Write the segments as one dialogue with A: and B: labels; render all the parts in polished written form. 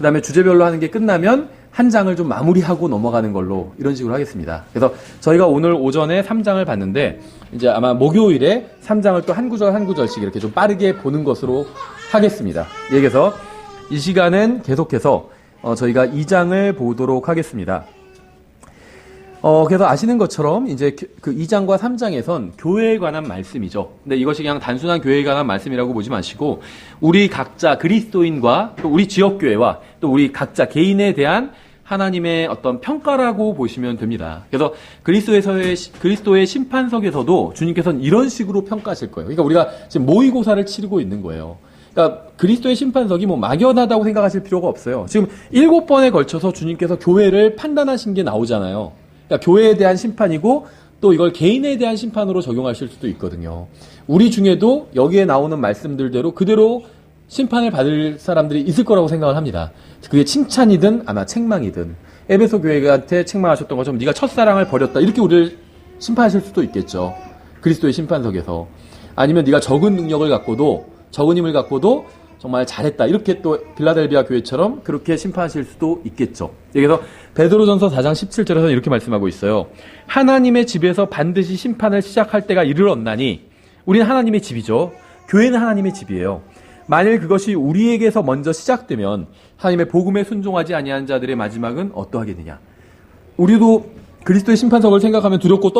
A: 그 다음에 주제별로 하는 게 끝나면 한 장을 좀 마무리하고 넘어가는 걸로 이런 식으로 하겠습니다. 그래서 저희가 오늘 오전에 3장을 봤는데 이제 아마 목요일에 3장을 또 한 구절 한 구절씩 이렇게 좀 빠르게 보는 것으로 하겠습니다. 그래서 이 시간은 계속해서 저희가 2장을 보도록 하겠습니다. 그래서 아시는 것처럼 이제 그 2장과 3장에선 교회에 관한 말씀이죠. 근데 이것이 그냥 단순한 교회에 관한 말씀이라고 보지 마시고 우리 각자 그리스도인과 또 우리 지역교회와 또 우리 각자 개인에 대한 하나님의 어떤 평가라고 보시면 됩니다. 그래서 그리스도의 심판석에서도 주님께서는 이런 식으로 평가하실 거예요. 그러니까 우리가 지금 모의고사를 치르고 있는 거예요. 그러니까 그리스도의 심판석이 뭐 막연하다고 생각하실 필요가 없어요. 지금 7번에 걸쳐서 주님께서 교회를 판단하신 게 나오잖아요. 그러니까 교회에 대한 심판이고 또 이걸 개인에 대한 심판으로 적용하실 수도 있거든요. 우리 중에도 여기에 나오는 말씀들대로 그대로 심판을 받을 사람들이 있을 거라고 생각을 합니다. 그게 칭찬이든 아마 책망이든 에베소 교회한테 책망하셨던 것처럼 네가 첫사랑을 버렸다 이렇게 우리를 심판하실 수도 있겠죠. 그리스도의 심판석에서. 아니면 네가 적은 능력을 갖고도 적은 힘을 갖고도 정말 잘했다 이렇게 또 빌라델비아 교회처럼 그렇게 심판하실 수도 있겠죠. 그래서 베드로전서 4장 17절에서 이렇게 말씀하고 있어요. 하나님의 집에서 반드시 심판을 시작할 때가 이르렀나니 우리는 하나님의 집이죠. 교회는 하나님의 집이에요. 만일 그것이 우리에게서 먼저 시작되면 하나님의 복음에 순종하지 아니한 자들의 마지막은 어떠하겠느냐. 우리도 그리스도의 심판석을 생각하면 두렵고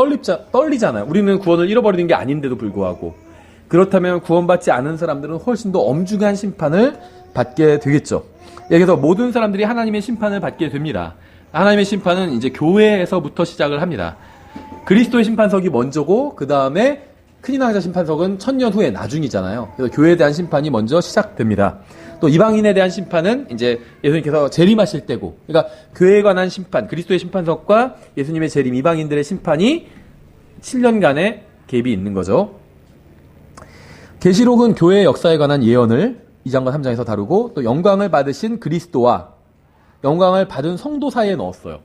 A: 떨리잖아요. 우리는 구원을 잃어버리는 게 아닌데도 불구하고. 그렇다면 구원받지 않은 사람들은 훨씬 더 엄중한 심판을 받게 되겠죠. 그래서 모든 사람들이 하나님의 심판을 받게 됩니다. 하나님의 심판은 이제 교회에서부터 시작을 합니다. 그리스도의 심판석이 먼저고 그 다음에 큰인왕자 심판석은 1000년 후에 나중이잖아요. 그래서 교회에 대한 심판이 먼저 시작됩니다. 또 이방인에 대한 심판은 이제 예수님께서 재림하실 때고, 그러니까 교회에 관한 심판, 그리스도의 심판석과 예수님의 재림, 이방인들의 심판이 7년간의 갭이 있는 거죠. 계시록은 교회의 역사에 관한 예언을 2장과 3장에서 다루고 또 영광을 받으신 그리스도와 영광을 받은 성도 사이에 넣었어요.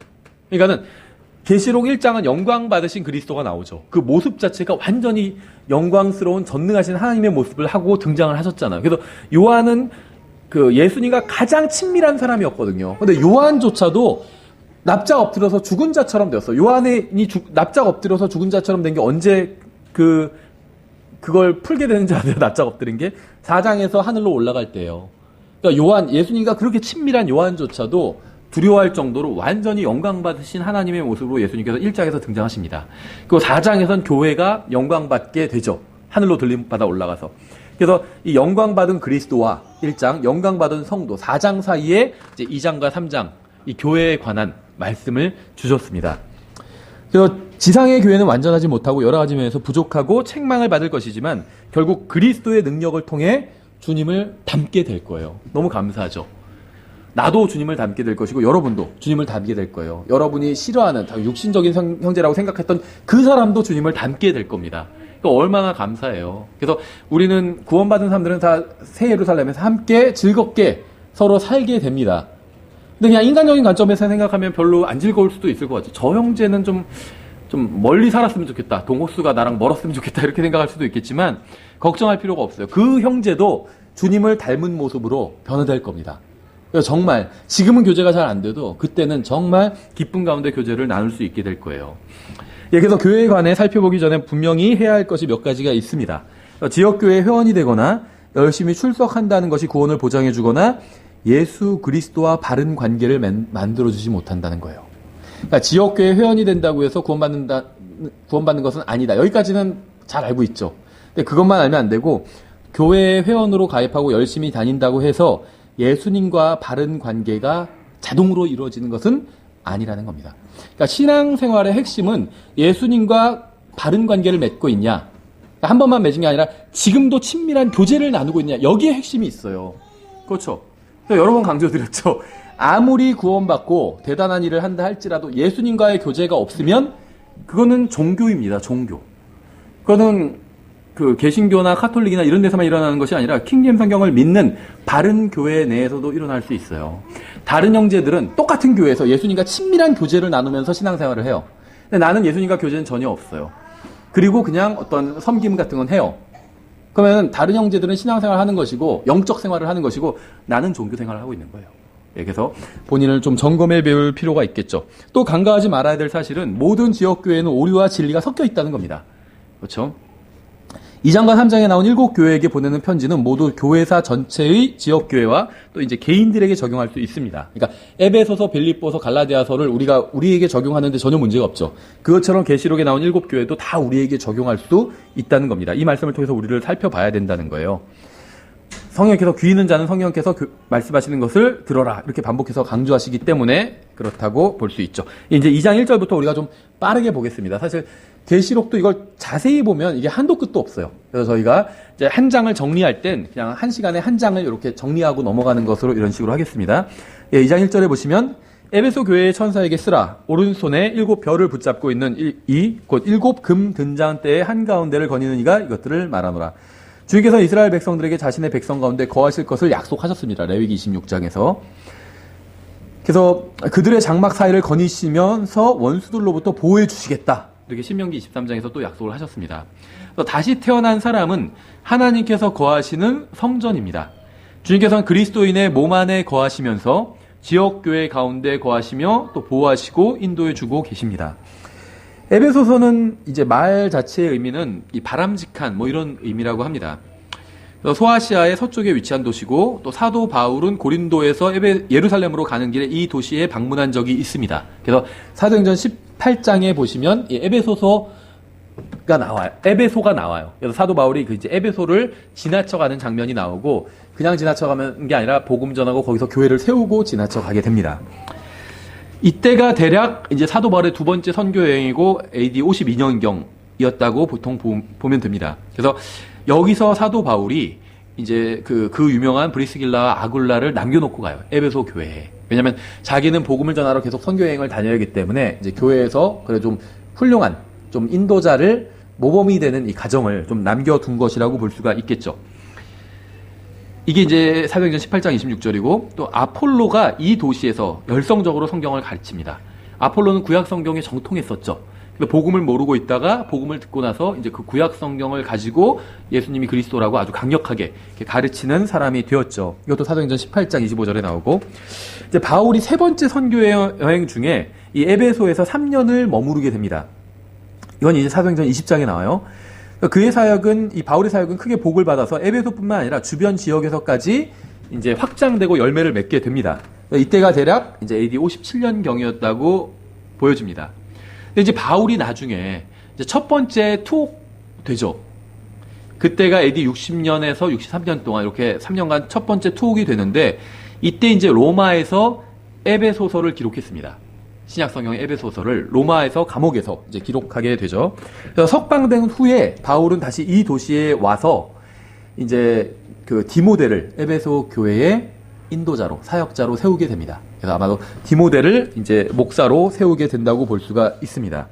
A: 그러니까는 계시록 1장은 영광 받으신 그리스도가 나오죠. 그 모습 자체가 완전히 영광스러운 전능하신 하나님의 모습을 하고 등장을 하셨잖아요. 그래서 요한은 그 예수님과 가장 친밀한 사람이었거든요. 근데 요한조차도 납작 엎드려서 죽은 자처럼 되었어요. 요한이 납작 엎드려서 죽은 자처럼 된 게 언제 그걸 풀게 되는지 아세요? 납작 엎드린 게 4장에서 하늘로 올라갈 때예요. 그러니까 예수님과 그렇게 친밀한 요한조차도 두려워할 정도로 완전히 영광 받으신 하나님의 모습으로 예수님께서 1장에서 등장하십니다. 그리고 4장에선 교회가 영광 받게 되죠. 하늘로 들림받아 올라가서. 그래서 이 영광 받은 그리스도와 1장, 영광 받은 성도 4장 사이에 이제 2장과 3장 이 교회에 관한 말씀을 주셨습니다. 그래서 지상의 교회는 완전하지 못하고 여러 가지 면에서 부족하고 책망을 받을 것이지만 결국 그리스도의 능력을 통해 주님을 닮게 될 거예요. 너무 감사하죠. 나도 주님을 닮게 될 것이고 여러분도 주님을 닮게 될 거예요. 여러분이 싫어하는 육신적인 형제라고 생각했던 그 사람도 주님을 닮게 될 겁니다. 그러니까 얼마나 감사해요. 그래서 우리는 구원받은 사람들은 다 새 예루살렘에서 함께 즐겁게 서로 살게 됩니다. 근데 그냥 인간적인 관점에서 생각하면 별로 안 즐거울 수도 있을 것 같아요. 저 형제는 좀 멀리 살았으면 좋겠다. 동호수가 나랑 멀었으면 좋겠다. 이렇게 생각할 수도 있겠지만 걱정할 필요가 없어요. 그 형제도 주님을 닮은 모습으로 변화될 겁니다. 그래서 정말 지금은 교제가 잘 안 돼도 그때는 정말 기쁨 가운데 교제를 나눌 수 있게 될 거예요. 그래서 교회에 관해 살펴보기 전에 분명히 해야 할 것이 몇 가지가 있습니다. 지역교회 회원이 되거나 열심히 출석한다는 것이 구원을 보장해 주거나 예수 그리스도와 바른 관계를 만들어주지 못한다는 거예요. 그러니까 지역교회 회원이 된다고 해서 구원받는 것은 아니다. 여기까지는 잘 알고 있죠. 근데 그것만 알면 안 되고 교회 회원으로 가입하고 열심히 다닌다고 해서 예수님과 바른 관계가 자동으로 이루어지는 것은 아니라는 겁니다. 그러니까 신앙생활의 핵심은 예수님과 바른 관계를 맺고 있냐, 그러니까 한 번만 맺은 게 아니라 지금도 친밀한 교제를 나누고 있냐, 여기에 핵심이 있어요. 그렇죠. 여러 번 강조드렸죠. 아무리 구원받고 대단한 일을 한다 할지라도 예수님과의 교제가 없으면 그거는 종교입니다. 종교. 그거는 그 개신교나 카톨릭이나 이런 데서만 일어나는 것이 아니라 킹잼 성경을 믿는 바른 교회 내에서도 일어날 수 있어요. 다른 형제들은 똑같은 교회에서 예수님과 친밀한 교제를 나누면서 신앙생활을 해요. 근데 나는 예수님과 교제는 전혀 없어요. 그리고 그냥 어떤 섬김 같은 건 해요. 그러면 다른 형제들은 신앙생활을 하는 것이고 영적 생활을 하는 것이고 나는 종교 생활을 하고 있는 거예요. 예, 그래서 본인을 좀 점검해 배울 필요가 있겠죠. 또 간과하지 말아야 될 사실은 모든 지역교회는 오류와 진리가 섞여 있다는 겁니다. 그렇죠? 2장과 3장에 나온 7교회에게 보내는 편지는 모두 교회사 전체의 지역교회와 또 이제 개인들에게 적용할 수 있습니다. 그러니까 에베소서, 빌립보서, 갈라디아서를 우리에게 적용하는데 전혀 문제가 없죠. 그것처럼 계시록에 나온 7교회도 다 우리에게 적용할 수 있다는 겁니다. 이 말씀을 통해서 우리를 살펴봐야 된다는 거예요. 성령께서 귀 있는 자는 성령께서 말씀하시는 것을 들어라 이렇게 반복해서 강조하시기 때문에 그렇다고 볼 수 있죠. 이제 2장 1절부터 우리가 좀 빠르게 보겠습니다. 사실 계시록도 이걸 자세히 보면 이게 한도 끝도 없어요. 그래서 저희가 이제 한 장을 정리할 땐 그냥 한 시간에 한 장을 이렇게 정리하고 넘어가는 것으로 이런 식으로 하겠습니다. 2장 1절에 보시면 에베소 교회의 천사에게 쓰라. 오른손에 7별을 붙잡고 있는 곧 7금 등잔대의 한가운데를 거니는 이가 이것들을 말하노라. 주님께서 이스라엘 백성들에게 자신의 백성 가운데 거하실 것을 약속하셨습니다. 레위기 26장에서. 그래서 그들의 장막 사이를 거니시면서 원수들로부터 보호해 주시겠다. 이렇게 신명기 23장에서 또 약속을 하셨습니다. 다시 태어난 사람은 하나님께서 거하시는 성전입니다. 주님께서는 그리스도인의 몸 안에 거하시면서 지역교회 가운데 거하시며 또 보호하시고 인도해 주고 계십니다. 에베소서는 이제 말 자체의 의미는 이 바람직한 이런 의미라고 합니다. 소아시아의 서쪽에 위치한 도시고 또 사도 바울은 고린도에서 예루살렘으로 가는 길에 이 도시에 방문한 적이 있습니다. 그래서 사도행전 18장에 보시면 이 에베소가 나와요. 그래서 사도 바울이 이제 에베소를 지나쳐가는 장면이 나오고 그냥 지나쳐가는 게 아니라 복음 전하고 거기서 교회를 세우고 지나쳐가게 됩니다. 이때가 대략 이제 사도 바울의 두 번째 선교 여행이고 AD 52년경이었다고 보통 보면 됩니다. 그래서 여기서 사도 바울이 이제 그 유명한 브리스길라와 아굴라를 남겨놓고 가요. 에베소 교회에. 왜냐면 자기는 복음을 전하러 계속 선교 여행을 다녀야 하기 때문에 이제 교회에서 그래 좀 훌륭한 좀 인도자를 모범이 되는 이 가정을 좀 남겨둔 것이라고 볼 수가 있겠죠. 이게 이제 사도행전 18장 26절이고 또 아폴로가 이 도시에서 열성적으로 성경을 가르칩니다. 아폴로는 구약 성경에 정통했었죠. 복음을 모르고 있다가 복음을 듣고 나서 이제 그 구약 성경을 가지고 예수님이 그리스도라고 아주 강력하게 가르치는 사람이 되었죠. 이것도 사도행전 18장 25절에 나오고 이제 바울이 세 번째 선교 여행 중에 이 에베소에서 3년을 머무르게 됩니다. 이건 이제 사도행전 20장에 나와요. 그의 사역은 이 바울의 사역은 크게 복을 받아서 에베소뿐만 아니라 주변 지역에서까지 이제 확장되고 열매를 맺게 됩니다. 이때가 대략 이제 AD 57년 경이었다고 보여집니다. 근데 이제 바울이 나중에 이제 첫 번째 투옥 되죠. 그때가 AD 60년에서 63년 동안 이렇게 3년간 첫 번째 투옥이 되는데 이때 이제 로마에서 에베소서를 기록했습니다. 신약 성경의 에베소서를 로마에서 감옥에서 이제 기록하게 되죠. 그래서 석방된 후에 바울은 다시 이 도시에 와서 이제 그 디모데를 에베소 교회의 인도자로 사역자로 세우게 됩니다. 그래서 아마도 디모데를 이제 목사로 세우게 된다고 볼 수가 있습니다.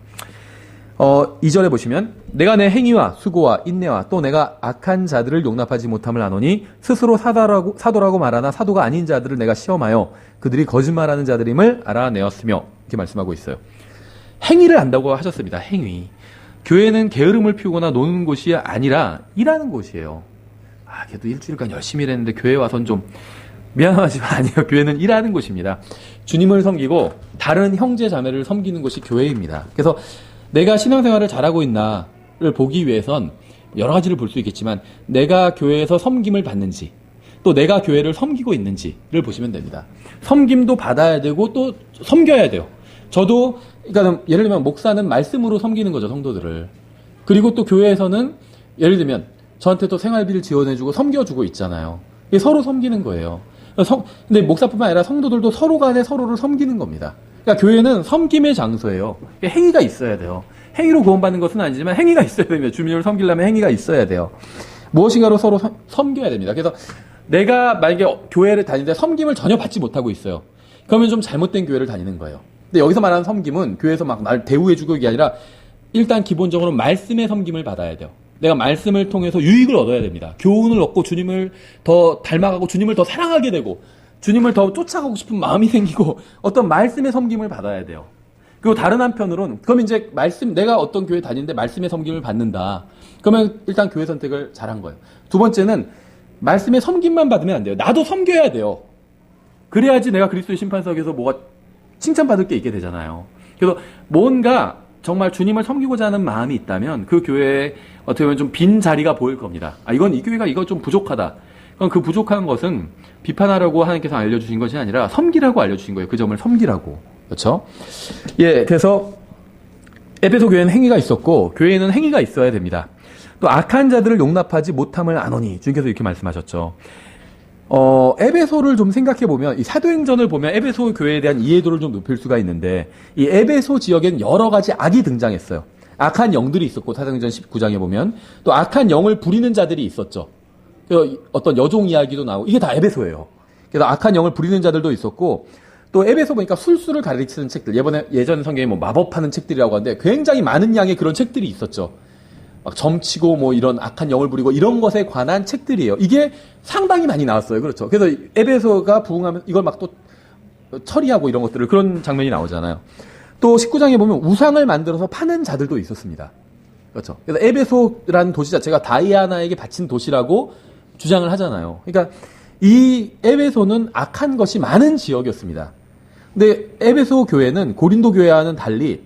A: 2절에 보시면 내가 내 행위와 수고와 인내와 또 내가 악한 자들을 용납하지 못함을 아노니 스스로 사도라고 말하나 사도가 아닌 자들을 내가 시험하여 그들이 거짓말하는 자들임을 알아내었으며 이렇게 말씀하고 있어요. 행위를 한다고 하셨습니다. 행위. 교회는 게으름을 피우거나 노는 곳이 아니라 일하는 곳이에요. 걔도 일주일간 열심히 일했는데 교회 와선 좀 미안하지만 아니에요. 교회는 일하는 곳입니다. 주님을 섬기고 다른 형제 자매를 섬기는 곳이 교회입니다. 그래서 내가 신앙생활을 잘하고 있나를 보기 위해선 여러 가지를 볼 수 있겠지만 내가 교회에서 섬김을 받는지 또 내가 교회를 섬기고 있는지를 보시면 됩니다. 섬김도 받아야 되고 또 섬겨야 돼요. 저도 그러니까 예를 들면 목사는 말씀으로 섬기는 거죠, 성도들을. 그리고 또 교회에서는 예를 들면 저한테 또 생활비를 지원해주고 섬겨주고 있잖아요. 이게 서로 섬기는 거예요. 근데 목사뿐만 아니라 성도들도 서로 간에 서로를 섬기는 겁니다. 그러니까 교회는 섬김의 장소예요. 행위가 있어야 돼요. 행위로 구원받는 것은 아니지만 행위가 있어야 됩니다. 주님을 섬기려면 행위가 있어야 돼요. 무엇인가로 서로 섬겨야 됩니다. 그래서 내가 만약에 교회를 다니는데 섬김을 전혀 받지 못하고 있어요. 그러면 좀 잘못된 교회를 다니는 거예요. 근데 여기서 말하는 섬김은 교회에서 막 날 대우해주고 이게 아니라 일단 기본적으로 말씀의 섬김을 받아야 돼요. 내가 말씀을 통해서 유익을 얻어야 됩니다. 교훈을 얻고 주님을 더 닮아가고 주님을 더 사랑하게 되고 주님을 더 쫓아가고 싶은 마음이 생기고 어떤 말씀의 섬김을 받아야 돼요. 그리고 다른 한편으로는 그럼 이제 내가 어떤 교회 다니는데 말씀의 섬김을 받는다. 그러면 일단 교회 선택을 잘한 거예요. 두 번째는 말씀의 섬김만 받으면 안 돼요. 나도 섬겨야 돼요. 그래야지 내가 그리스도의 심판석에서 뭐가 칭찬받을 게 있게 되잖아요. 그래서 뭔가 정말 주님을 섬기고자 하는 마음이 있다면 그 교회에 어떻게 보면 좀 빈 자리가 보일 겁니다. 이 교회가 이거 좀 부족하다. 그럼 그 부족한 것은 비판하라고 하나님께서 알려주신 것이 아니라 섬기라고 알려주신 거예요. 그 점을 섬기라고. 그렇죠? 예, 그래서 에베소 교회는 행위가 있었고 교회에는 행위가 있어야 됩니다. 또 악한 자들을 용납하지 못함을 아노니 주님께서 이렇게 말씀하셨죠. 에베소를 좀 생각해보면, 이 사도행전을 보면 에베소 교회에 대한 이해도를 좀 높일 수가 있는데, 이 에베소 지역에는 여러 가지 악이 등장했어요. 악한 영들이 있었고, 사도행전 19장에 보면, 또 악한 영을 부리는 자들이 있었죠. 어떤 여종 이야기도 나오고, 이게 다 에베소예요. 그래서 악한 영을 부리는 자들도 있었고, 또 에베소 보니까 술수를 가르치는 책들, 예전 성경에 뭐 마법하는 책들이라고 하는데, 굉장히 많은 양의 그런 책들이 있었죠. 막 점치고 뭐 이런 악한 영을 부리고 이런 것에 관한 책들이에요. 이게 상당히 많이 나왔어요. 그렇죠. 그래서 에베소가 부흥하면 이걸 막 또 처리하고 이런 것들을 그런 장면이 나오잖아요. 또 19장에 보면 우상을 만들어서 파는 자들도 있었습니다. 그렇죠. 그래서 에베소라는 도시 자체가 다이아나에게 바친 도시라고 주장을 하잖아요. 그러니까 이 에베소는 악한 것이 많은 지역이었습니다. 근데 에베소 교회는 고린도 교회와는 달리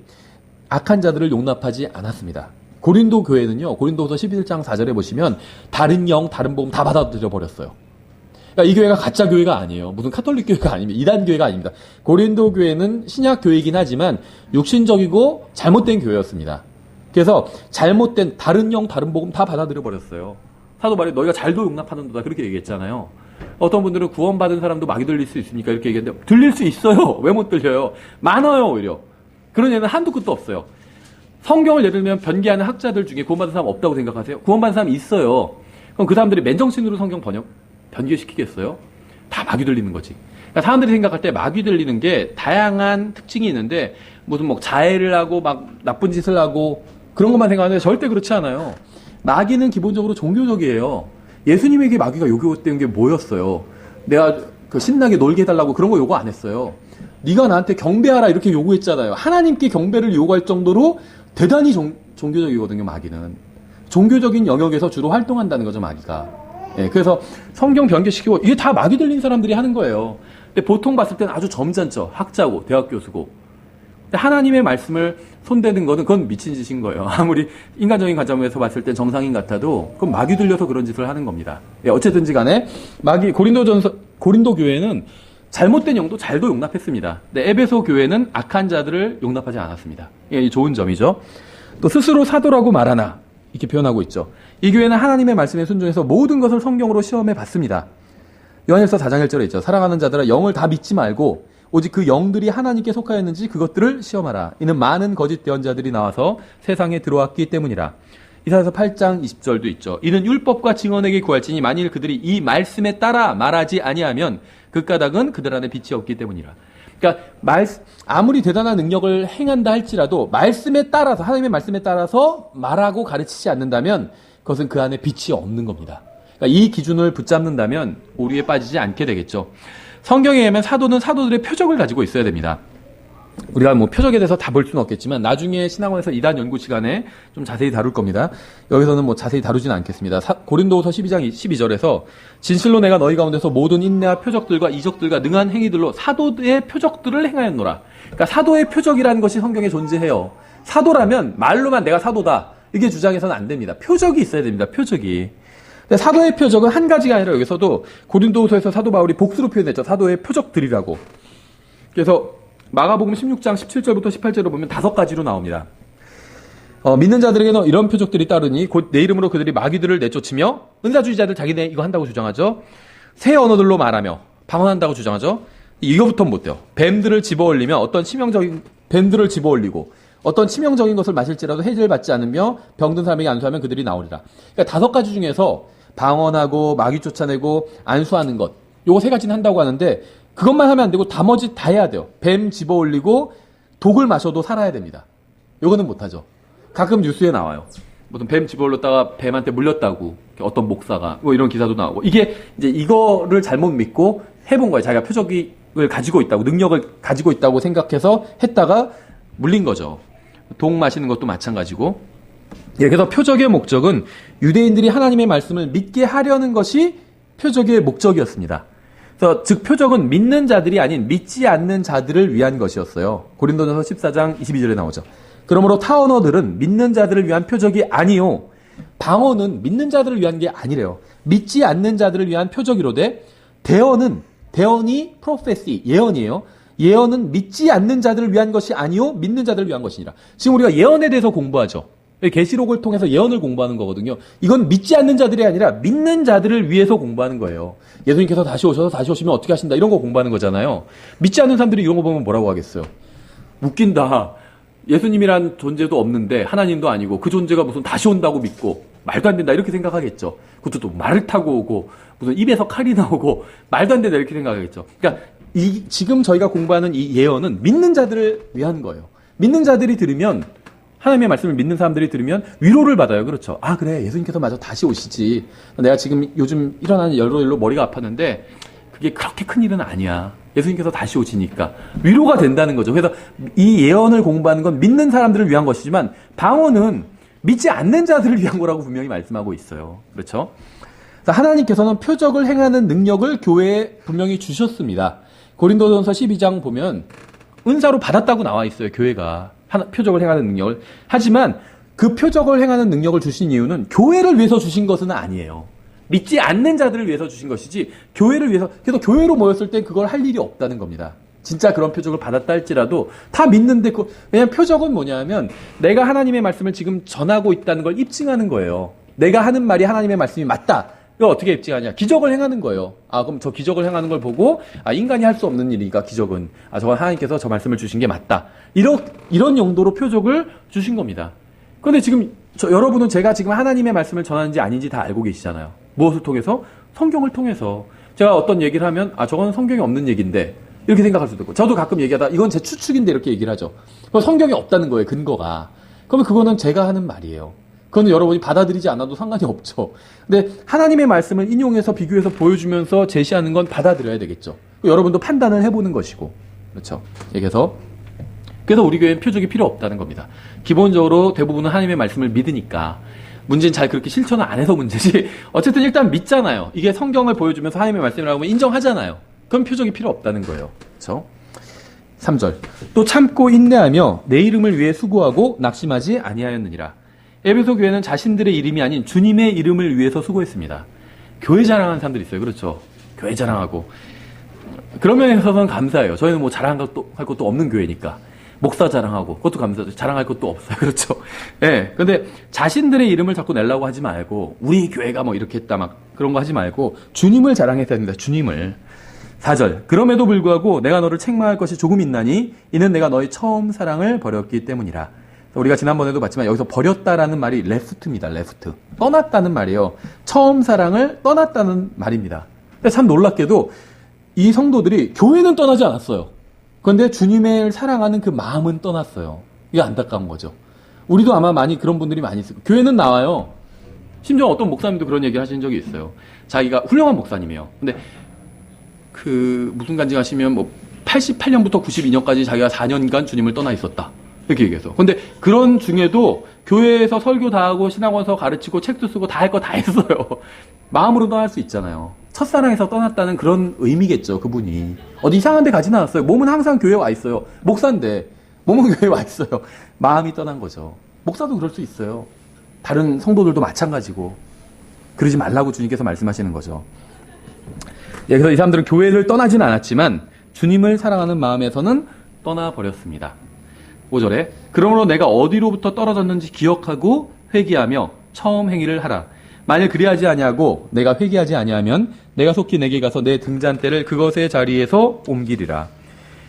A: 악한 자들을 용납하지 않았습니다. 고린도 교회는요, 고린도서 11장 4절에 보시면 다른 영, 다른 복음 다 받아들여 버렸어요. 그러니까 이 교회가 가짜 교회가 아니에요. 무슨 카톨릭 교회가 아닙니다. 이단 교회가 아닙니다. 고린도 교회는 신약 교회이긴 하지만 육신적이고 잘못된 교회였습니다. 그래서 잘못된 다른 영, 다른 복음 다 받아들여 버렸어요. 사도 바울이 너희가 잘도 용납하는도다 그렇게 얘기했잖아요. 어떤 분들은 구원받은 사람도 마귀 들릴 수 있습니까? 이렇게 얘기했는데 들릴 수 있어요. 왜 못 들려요? 많아요, 오히려. 그런 애는 한두 끝도 없어요. 성경을 예를 들면 변기하는 학자들 중에 구원받은 사람 없다고 생각하세요? 구원받은 사람이 있어요. 그럼 그 사람들이 맨정신으로 성경 변기시키겠어요? 다 마귀 들리는 거지. 그러니까 사람들이 생각할 때 마귀 들리는 게 다양한 특징이 있는데 무슨 뭐 자해를 하고 막 나쁜 짓을 하고 그런 것만 생각하는데 절대 그렇지 않아요. 마귀는 기본적으로 종교적이에요. 예수님에게 마귀가 요구했던 게 뭐였어요? 내가 신나게 놀게 해달라고 그런 거 요구 안 했어요. 네가 나한테 경배하라 이렇게 요구했잖아요. 하나님께 경배를 요구할 정도로 대단히 종교적이거든요, 마귀는. 종교적인 영역에서 주로 활동한다는 거죠, 마귀가. 예, 그래서 성경 변개시키고, 이게 다 마귀 들린 사람들이 하는 거예요. 근데 보통 봤을 때는 아주 점잖죠. 학자고, 대학 교수고. 근데 하나님의 말씀을 손대는 거는 그건 미친 짓인 거예요. 아무리 인간적인 관점에서 봤을 땐 정상인 같아도, 그건 마귀 들려서 그런 짓을 하는 겁니다. 예, 어쨌든지 간에, 고린도 교회는 잘못된 영도 잘도 용납했습니다. 근데 에베소 교회는 악한 자들을 용납하지 않았습니다. 이게 좋은 점이죠. 또 스스로 사도라고 말하나 이렇게 표현하고 있죠. 이 교회는 하나님의 말씀에 순종해서 모든 것을 성경으로 시험해 봤습니다. 요한일서 4장 1절에 있죠. 사랑하는 자들아 영을 다 믿지 말고 오직 그 영들이 하나님께 속하였는지 그것들을 시험하라. 이는 많은 거짓 대언자들이 나와서 세상에 들어왔기 때문이라. 이사야서 8장 20절도 있죠. 이는 율법과 증언에게 구할지니 만일 그들이 이 말씀에 따라 말하지 아니하면 그 까닭은 그들 안에 빛이 없기 때문이라. 그러니까 아무리 대단한 능력을 행한다 할지라도 말씀에 따라서 하나님의 말씀에 따라서 말하고 가르치지 않는다면 그것은 그 안에 빛이 없는 겁니다. 그러니까 이 기준을 붙잡는다면 오류에 빠지지 않게 되겠죠. 성경에 의하면 사도는 사도들의 표적을 가지고 있어야 됩니다. 우리가 뭐 표적에 대해서 다 볼 수는 없겠지만 나중에 신학원에서 이단 연구 시간에 좀 자세히 다룰 겁니다. 여기서는 뭐 자세히 다루지는 않겠습니다. 고린도후서 12장 12절에서 진실로 내가 너희 가운데서 모든 인내와 표적들과 이적들과 능한 행위들로 사도의 표적들을 행하였노라. 그러니까 사도의 표적이라는 것이 성경에 존재해요. 사도라면 말로만 내가 사도다 이게 주장해서는 안 됩니다. 표적이 있어야 됩니다. 표적이. 근데 사도의 표적은 한 가지가 아니라 여기서도 고린도후서에서 사도 바울이 복수로 표현했죠. 사도의 표적들이라고. 그래서 마가복음 16장 17절부터 18절을 보면 5가지로 나옵니다. 믿는 자들에게는 이런 표적들이 따르니 곧 내 이름으로 그들이 마귀들을 내쫓으며 은사주의자들 자기네 이거 한다고 주장하죠. 새 언어들로 말하며 방언한다고 주장하죠. 이거부터는 못 돼요. 뱀들을 집어올리며 뱀들을 집어올리고 어떤 치명적인 것을 마실지라도 해지를 받지 않으며 병든 사람에게 안수하면 그들이 나오리라. 그러니까 5가지 중에서 방언하고 마귀 쫓아내고 안수하는 것 요거 3가지는 한다고 하는데 그것만 하면 안 되고 나머지 다 해야 돼요. 뱀 집어올리고 독을 마셔도 살아야 됩니다. 요거는 못하죠. 가끔 뉴스에 나와요. 무슨 뱀 집어올렸다가 뱀한테 물렸다고 어떤 목사가 뭐 이런 기사도 나오고 이게 이제 이거를 잘못 믿고 해본 거예요. 자기가 표적을 가지고 있다고 능력을 가지고 있다고 생각해서 했다가 물린 거죠. 독 마시는 것도 마찬가지고. 예, 그래서 표적의 목적은 유대인들이 하나님의 말씀을 믿게 하려는 것이 표적의 목적이었습니다. 그래서 즉 표적은 믿는 자들이 아닌 믿지 않는 자들을 위한 것이었어요. 고린도전서 14장 22절에 나오죠. 그러므로 타 언어들은 믿는 자들을 위한 표적이 아니요. 방언은 믿는 자들을 위한 게 아니래요. 믿지 않는 자들을 위한 표적이로되 대언이 프로페시, 예언이에요. 예언은 믿지 않는 자들을 위한 것이 아니요 믿는 자들을 위한 것이니라. 지금 우리가 예언에 대해서 공부하죠. 계시록을 통해서 예언을 공부하는 거거든요. 이건 믿지 않는 자들이 아니라 믿는 자들을 위해서 공부하는 거예요. 예수님께서 다시 오셔서 다시 오시면 어떻게 하신다 이런 거 공부하는 거잖아요. 믿지 않는 사람들이 이런 거 보면 뭐라고 하겠어요? 웃긴다. 예수님이란 존재도 없는데 하나님도 아니고 그 존재가 무슨 다시 온다고 믿고 말도 안 된다 이렇게 생각하겠죠. 그것도 또 말을 타고 오고 무슨 입에서 칼이 나오고 말도 안 된다 이렇게 생각하겠죠. 그러니까 지금 저희가 공부하는 이 예언은 믿는 자들을 위한 거예요. 믿는 자들이 들으면 하나님의 말씀을 믿는 사람들이 들으면 위로를 받아요. 그렇죠. 아 그래 예수님께서 마저 다시 오시지. 내가 지금 요즘 일어나는 여러 일로 머리가 아팠는데 그게 그렇게 큰 일은 아니야. 예수님께서 다시 오시니까 위로가 된다는 거죠. 그래서 이 예언을 공부하는 건 믿는 사람들을 위한 것이지만 방언은 믿지 않는 자들을 위한 거라고 분명히 말씀하고 있어요. 그렇죠? 하나님께서는 표적을 행하는 능력을 교회에 분명히 주셨습니다. 고린도전서 12장 보면 은사로 받았다고 나와 있어요. 교회가 표적을 행하는 능력을. 하지만 그 표적을 행하는 능력을 주신 이유는 교회를 위해서 주신 것은 아니에요. 믿지 않는 자들을 위해서 주신 것이지 교회를 위해서. 그래서 교회로 모였을 때 그걸 할 일이 없다는 겁니다. 진짜 그런 표적을 받았다 할지라도 다 믿는데 왜냐하면 표적은 뭐냐면 내가 하나님의 말씀을 지금 전하고 있다는 걸 입증하는 거예요. 내가 하는 말이 하나님의 말씀이 맞다. 이거 어떻게 입증하냐? 기적을 행하는 거예요. 아, 그럼 저 기적을 행하는 걸 보고, 아, 인간이 할 수 없는 일이니까 기적은. 아, 저건 하나님께서 저 말씀을 주신 게 맞다. 이런 용도로 표적을 주신 겁니다. 그런데 지금, 여러분은 제가 지금 하나님의 말씀을 전하는지 아닌지 다 알고 계시잖아요. 무엇을 통해서? 성경을 통해서. 제가 어떤 얘기를 하면, 아, 저건 성경에 없는 얘기인데, 이렇게 생각할 수도 있고. 저도 가끔 얘기하다, 이건 제 추측인데 이렇게 얘기를 하죠. 성경에 없다는 거예요, 근거가. 그러면 그거는 제가 하는 말이에요. 그건 여러분이 받아들이지 않아도 상관이 없죠. 근데 하나님의 말씀을 인용해서 비교해서 보여주면서 제시하는 건 받아들여야 되겠죠. 여러분도 판단을 해보는 것이고. 그렇죠. 그래서 우리 교회는 표적이 필요 없다는 겁니다. 기본적으로 대부분은 하나님의 말씀을 믿으니까. 문제는 잘 그렇게 실천을 안 해서 문제지. 어쨌든 일단 믿잖아요. 이게 성경을 보여주면서 하나님의 말씀이라고 하면 인정하잖아요. 그럼 표적이 필요 없다는 거예요. 그렇죠? 3절. 또 참고 인내하며 내 이름을 위해 수고하고 낙심하지 아니하였느니라. 에베소 교회는 자신들의 이름이 아닌 주님의 이름을 위해서 수고했습니다. 교회 자랑하는 사람들이 있어요. 그렇죠. 교회 자랑하고. 그런 면에서는 감사해요. 저희는 뭐 자랑할 것도 없는 교회니까. 목사 자랑하고, 그것도 감사하죠. 자랑할 것도 없어요. 그렇죠. 예. 네. 근데 자신들의 이름을 자꾸 내려고 하지 말고, 우리 교회가 뭐 이렇게 했다 막 그런 거 하지 말고, 주님을 자랑해야 됩니다. 주님을. 4절. 그럼에도 불구하고 내가 너를 책망할 것이 조금 있나니, 이는 내가 너의 처음 사랑을 버렸기 때문이라. 우리가 지난번에도 봤지만 여기서 버렸다라는 말이 레프트입니다. 레프트. 떠났다는 말이에요. 처음 사랑을 떠났다는 말입니다. 근데 참 놀랍게도 이 성도들이 교회는 떠나지 않았어요. 그런데 주님을 사랑하는 그 마음은 떠났어요. 이게 안타까운 거죠. 우리도 아마 그런 분들이 많이 있을 거예요. 교회는 나와요. 심지어 어떤 목사님도 그런 얘기 하신 적이 있어요. 자기가 훌륭한 목사님이에요. 근데 무슨 간증하시면 88년부터 92년까지 자기가 4년간 주님을 떠나 있었다. 이렇게 얘기해서. 근데 그런 중에도 교회에서 설교 다 하고 신학원서 가르치고 책도 쓰고 다 할 거 다 했어요. 마음으로 떠날 수 있잖아요. 첫사랑에서 떠났다는 그런 의미겠죠, 그분이. 어디 이상한 데 가진 않았어요. 몸은 항상 교회에 와 있어요. 목사인데 몸은 교회에 와 있어요. 마음이 떠난 거죠. 목사도 그럴 수 있어요. 다른 성도들도 마찬가지고. 그러지 말라고 주님께서 말씀하시는 거죠. 그래서 이 사람들은 교회를 떠나지는 않았지만 주님을 사랑하는 마음에서는 떠나버렸습니다. 5절에 그러므로 내가 어디로부터 떨어졌는지 기억하고 회개하며 처음 행위를 하라. 만일 그리하지 아니하고 내가 회개하지 아니하면 내가 속히 내게 가서 내 등잔대를 그것의 자리에서 옮기리라.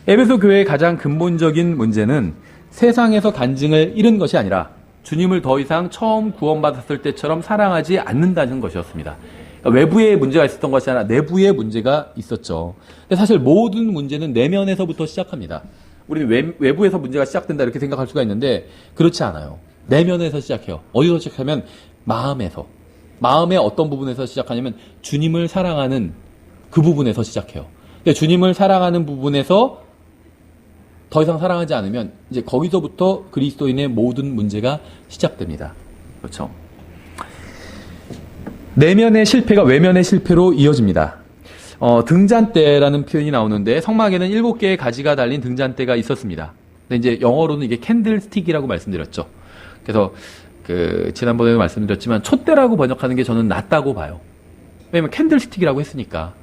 A: 에베소 교회의 가장 근본적인 문제는 세상에서 간증을 잃은 것이 아니라 주님을 더 이상 처음 구원받았을 때처럼 사랑하지 않는다는 것이었습니다. 외부에 문제가 있었던 것이 아니라 내부에 문제가 있었죠. 근데 사실 모든 문제는 내면에서부터 시작합니다. 우리는 외부에서 문제가 시작된다 이렇게 생각할 수가 있는데 그렇지 않아요. 내면에서 시작해요. 어디서 시작하면 마음에서. 마음의 어떤 부분에서 시작하냐면 주님을 사랑하는 그 부분에서 시작해요. 근데 주님을 사랑하는 부분에서 더 이상 사랑하지 않으면 이제 거기서부터 그리스도인의 모든 문제가 시작됩니다. 그렇죠? 내면의 실패가 외면의 실패로 이어집니다. 등잔대라는 표현이 나오는데 성막에는 7개의 가지가 달린 등잔대가 있었습니다. 근데 이제 영어로는 이게 캔들스틱이라고 말씀드렸죠. 그래서 지난번에도 말씀드렸지만 촛대라고 번역하는 게 저는 낫다고 봐요. 왜냐면 캔들스틱이라고 했으니까.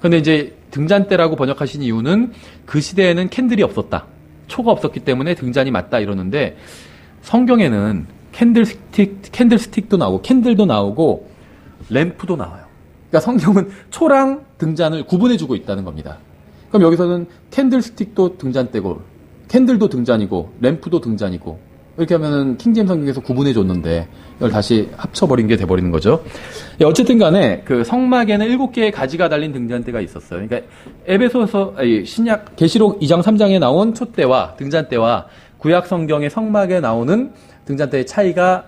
A: 근데 이제 등잔대라고 번역하신 이유는 그 시대에는 캔들이 없었다. 초가 없었기 때문에 등잔이 맞다 이러는데 성경에는 캔들스틱도 나오고 캔들도 나오고 램프도 나와요. 그러니까 성경은 초랑 등잔을 구분해주고 있다는 겁니다. 그럼 여기서는 캔들스틱도 등잔대고 캔들도 등잔이고 램프도 등잔이고 이렇게 하면은 킹제임 성경에서 구분해줬는데 이걸 다시 합쳐버린 게 돼버리는 거죠. 어쨌든 간에 그 성막에는 7개의 가지가 달린 등잔대가 있었어요. 그러니까 에베소서 신약 계시록 2장 3장에 나온 촛대와 등잔대와 구약 성경의 성막에 나오는 등잔대의 차이가